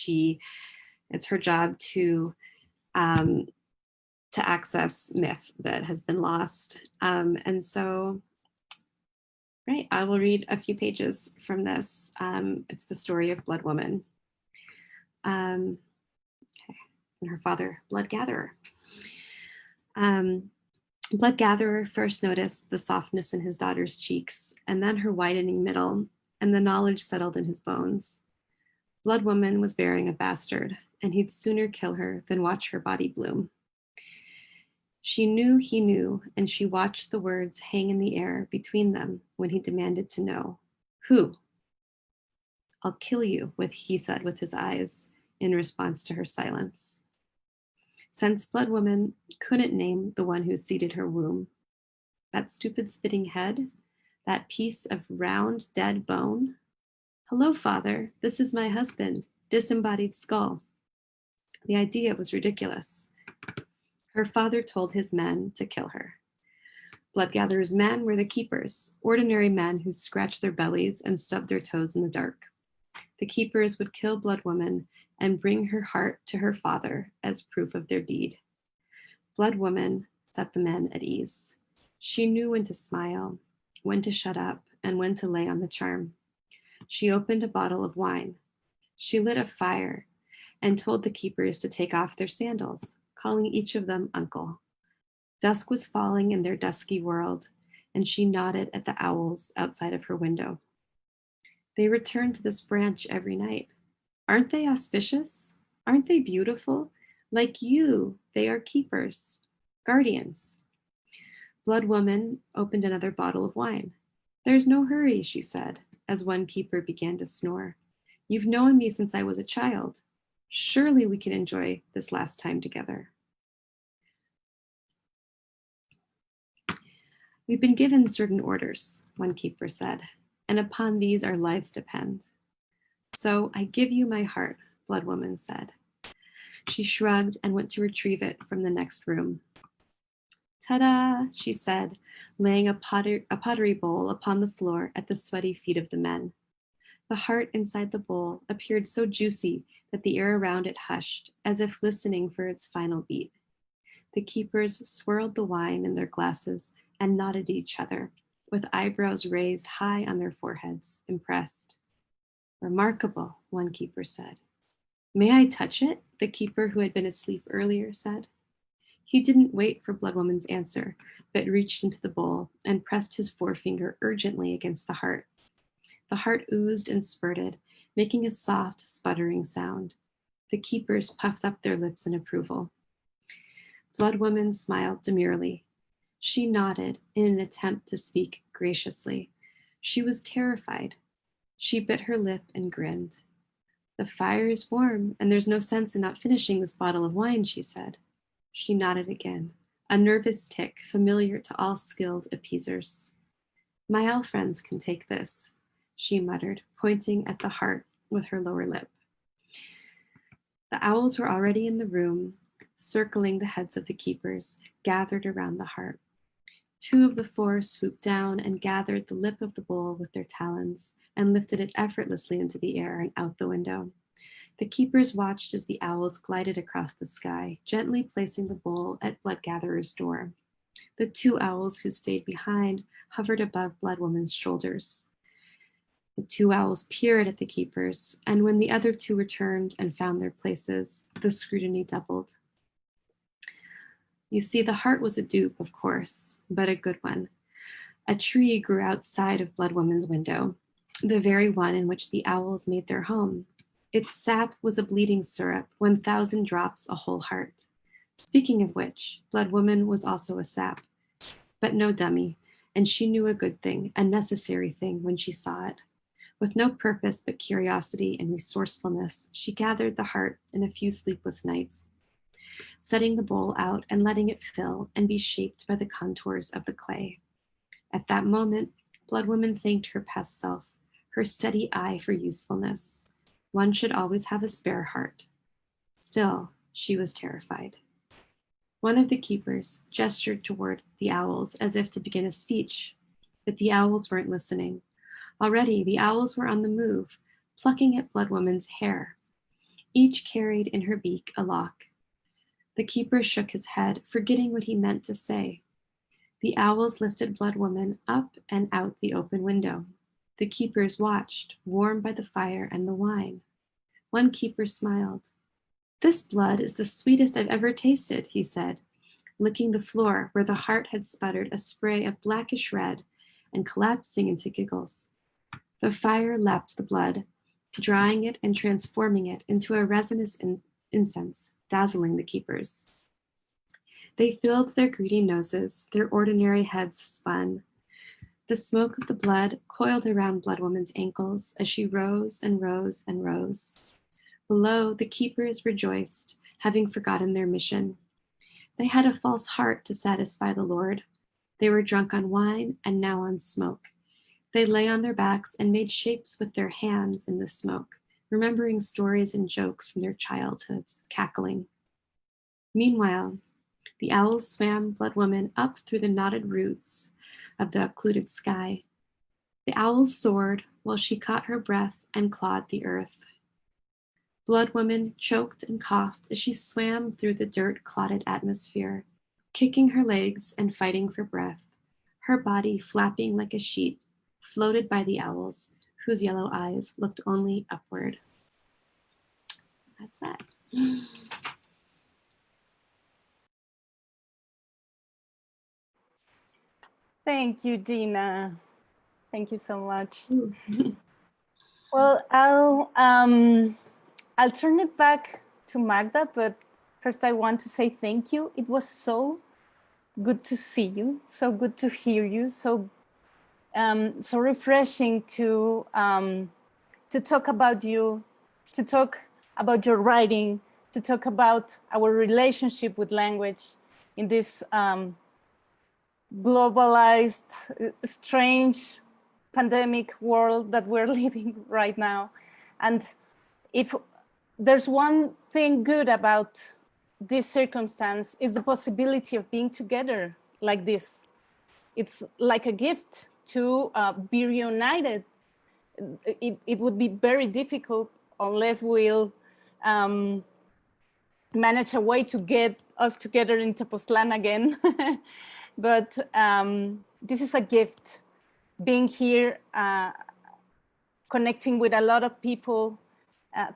it's her job to access myth that has been lost. And so, right, I will read a few pages from this. It's the story of Blood Woman. And her father, Blood Gatherer. Blood Gatherer first noticed the softness in his daughter's cheeks, and then her widening middle, and the knowledge settled in his bones. Blood Woman was bearing a bastard, and he'd sooner kill her than watch her body bloom. She knew he knew, and she watched the words hang in the air between them when he demanded to know. Who? I'll kill you, he said with his eyes, in response to her silence. Since Blood Woman couldn't name the one who seeded her womb, that stupid spitting head, that piece of round dead bone. Hello, father, this is my husband, disembodied skull. The idea was ridiculous. Her father told his men to kill her. Blood Gatherer's men were the keepers, ordinary men who scratched their bellies and stubbed their toes in the dark. The keepers would kill Blood Woman and bring her heart to her father as proof of their deed. Blood Woman set the men at ease. She knew when to smile, when to shut up, and when to lay on the charm. She opened a bottle of wine. She lit a fire and told the keepers to take off their sandals, calling each of them uncle. Dusk was falling in their dusky world, and she nodded at the owls outside of her window. They return to this branch every night. Aren't they auspicious? Aren't they beautiful? Like you, they are keepers, guardians. Blood Woman opened another bottle of wine. There's no hurry, she said, as one keeper began to snore. You've known me since I was a child. Surely we can enjoy this last time together. We've been given certain orders, one keeper said, and upon these our lives depend. So I give you my heart, Blood Woman said. She shrugged and went to retrieve it from the next room. Ta-da, she said, laying a pottery bowl upon the floor at the sweaty feet of the men. The heart inside the bowl appeared so juicy that the air around it hushed, as if listening for its final beat. The keepers swirled the wine in their glasses and nodded at each other, with eyebrows raised high on their foreheads, impressed. Remarkable, one keeper said. May I touch it? The keeper who had been asleep earlier said. He didn't wait for Blood Woman's answer, but reached into the bowl and pressed his forefinger urgently against the heart. The heart oozed and spurted, making a soft, sputtering sound. The keepers puffed up their lips in approval. Blood Woman smiled demurely. She nodded in an attempt to speak graciously. She was terrified. She bit her lip and grinned. The fire is warm, and there's no sense in not finishing this bottle of wine, she said. She nodded again, a nervous tick familiar to all skilled appeasers. My owl friends can take this, she muttered, pointing at the heart with her lower lip. The owls were already in the room, circling the heads of the keepers, gathered around the heart. 2 of the 4 swooped down and gathered the lip of the bowl with their talons and lifted it effortlessly into the air and out the window. The keepers watched as the owls glided across the sky, gently placing the bowl at Bloodgatherer's door. The 2 owls who stayed behind hovered above Blood Woman's shoulders. The 2 owls peered at the keepers, and when the other 2 returned and found their places, the scrutiny doubled. You see, the heart was a dupe, of course, but a good one. A tree grew outside of Blood Woman's window, the very one in which the owls made their home. Its sap was a bleeding syrup, 1,000 drops a whole heart. Speaking of which, Blood Woman was also a sap, but no dummy, and she knew a good thing, a necessary thing when she saw it. With no purpose but curiosity and resourcefulness, she gathered the heart in a few sleepless nights, setting the bowl out and letting it fill and be shaped by the contours of the clay. At that moment, Blood Woman thanked her past self, her steady eye for usefulness. One should always have a spare heart. Still, she was terrified. One of the keepers gestured toward the owls as if to begin a speech, but the owls weren't listening. Already, the owls were on the move, plucking at Blood Woman's hair. Each carried in her beak a lock. The keeper shook his head, forgetting what he meant to say. The owls lifted Blood Woman up and out the open window. The keepers watched, warmed by the fire and the wine. One keeper smiled. This blood is the sweetest I've ever tasted, he said, licking the floor where the heart had sputtered a spray of blackish red and collapsing into giggles. The fire lapped the blood, drying it and transforming it into a resinous incense, dazzling the keepers. They filled their greedy noses, their ordinary heads spun. The smoke of the blood coiled around Blood Woman's ankles as she rose and rose and rose. Below, the keepers rejoiced, having forgotten their mission. They had a false heart to satisfy the Lord. They were drunk on wine and now on smoke. They lay on their backs and made shapes with their hands in the smoke, remembering stories and jokes from their childhoods, cackling. Meanwhile, the owls swam Blood Woman up through the knotted roots of the occluded sky. The owls soared while she caught her breath and clawed the earth. Blood Woman choked and coughed as she swam through the dirt-clotted atmosphere, kicking her legs and fighting for breath, her body flapping like a sheet, floated by the owls, whose yellow eyes looked only upward. That's that. Thank you, Gina. Thank you so much. Well, I'll turn it back to Magda, but first I want to say thank you. It was so good to see you, so good to hear you, so refreshing to talk about you, to talk about your writing, to talk about our relationship with language in this globalized, strange pandemic world that we're living right now. And if there's one thing good about this circumstance, is the possibility of being together like this. It's like a gift to be reunited. It would be very difficult unless we'll manage a way to get us together in Tepoztlán again. But this is a gift, being here, connecting with a lot of people,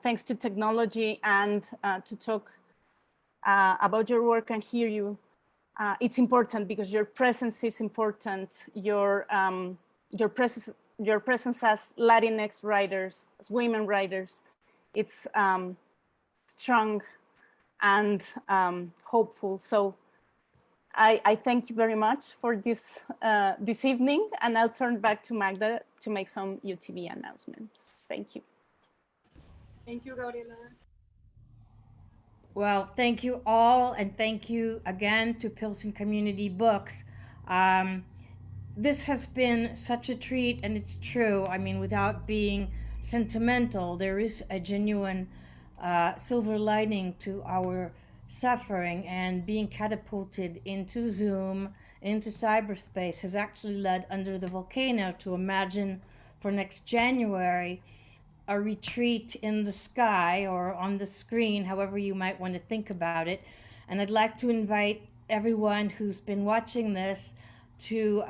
thanks to technology, and to talk about your work and hear you. It's important because your presence is important. Your presence as Latinx writers, as women writers, it's strong and hopeful. So I thank you very much for this this evening, and I'll turn back to Magda to make some UTV announcements. Thank you. Thank you, Gabriela. Well, thank you all, and thank you again to Pilsen Community Books. This has been such a treat, and it's true. I mean, without being sentimental, there is a genuine silver lining to our suffering, and being catapulted into Zoom, into cyberspace, has actually led Under the Volcano to imagine for next January a retreat in the sky or on the screen, however you might want to think about it. And I'd like to invite everyone who's been watching this to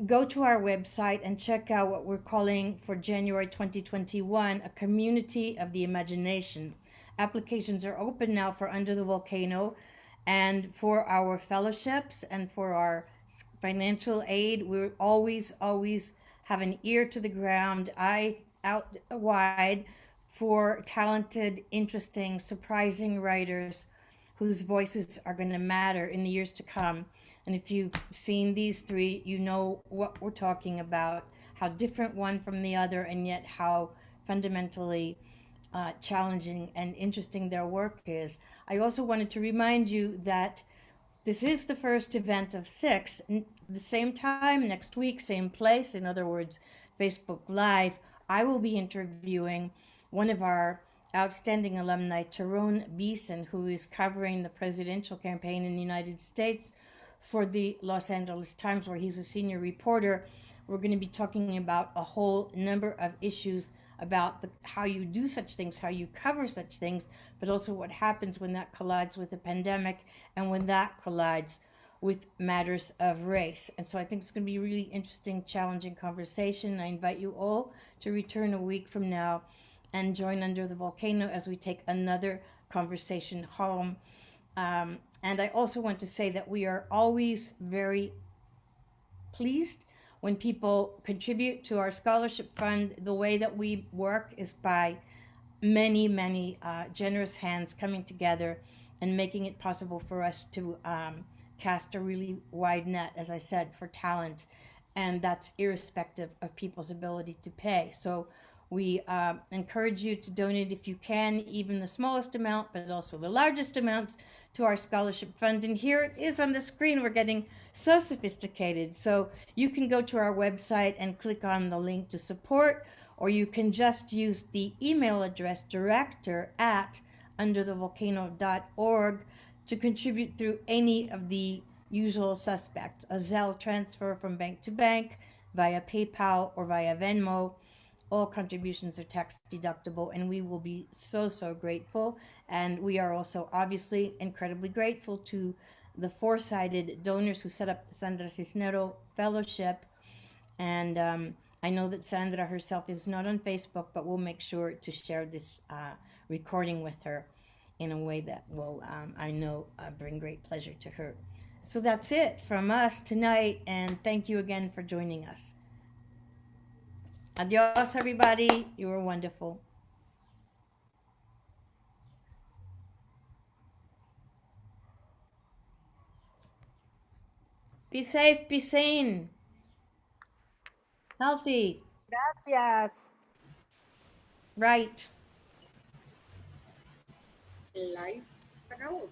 go to our website and check out what we're calling for January 2021, a community of the imagination. Applications are open now for Under the Volcano, and for our fellowships and for our financial aid. We're always have an ear to the ground, eye out wide for talented, interesting, surprising writers whose voices are going to matter in the years to come. And if you've seen these three, you know what we're talking about, how different one from the other, and yet how fundamentally challenging and interesting their work is. I also wanted to remind you that this is the first event of 6, the same time, next week, same place. In other words, Facebook Live. I will be interviewing one of our outstanding alumni, Tyrone Beeson, who is covering the presidential campaign in the United States for the Los Angeles Times, where he's a senior reporter. We're going to be talking about a whole number of issues about how you do such things, how you cover such things, but also what happens when that collides with a pandemic and when that collides with matters of race. And so I think it's going to be a really interesting, challenging conversation. I invite you all to return a week from now and join Under the Volcano as we take another conversation home. And I also want to say that we are always very pleased when people contribute to our scholarship fund. The way that we work is by many generous hands coming together and making it possible for us to cast a really wide net, as I said, for talent. And that's irrespective of people's ability to pay. So we encourage you to donate if you can, even the smallest amount, but also the largest amounts to our scholarship fund. And here it is on the screen. We're getting so sophisticated. So you can go to our website and click on the link to support, or you can just use the email address director@underthevolcano.org to contribute through any of the usual suspects, a Zelle transfer from bank to bank, via PayPal, or via Venmo. All contributions are tax deductible, and we will be so grateful. And we are also obviously incredibly grateful to the foresighted donors who set up the Sandra Cisneros Fellowship, And I know that Sandra herself is not on Facebook, but we'll make sure to share this recording with her in a way that will, I know, bring great pleasure to her. So that's it from us tonight, and thank you again for joining us. Adios, everybody. You were wonderful. Be safe, be sane, healthy. Gracias. Right. El live está acabó.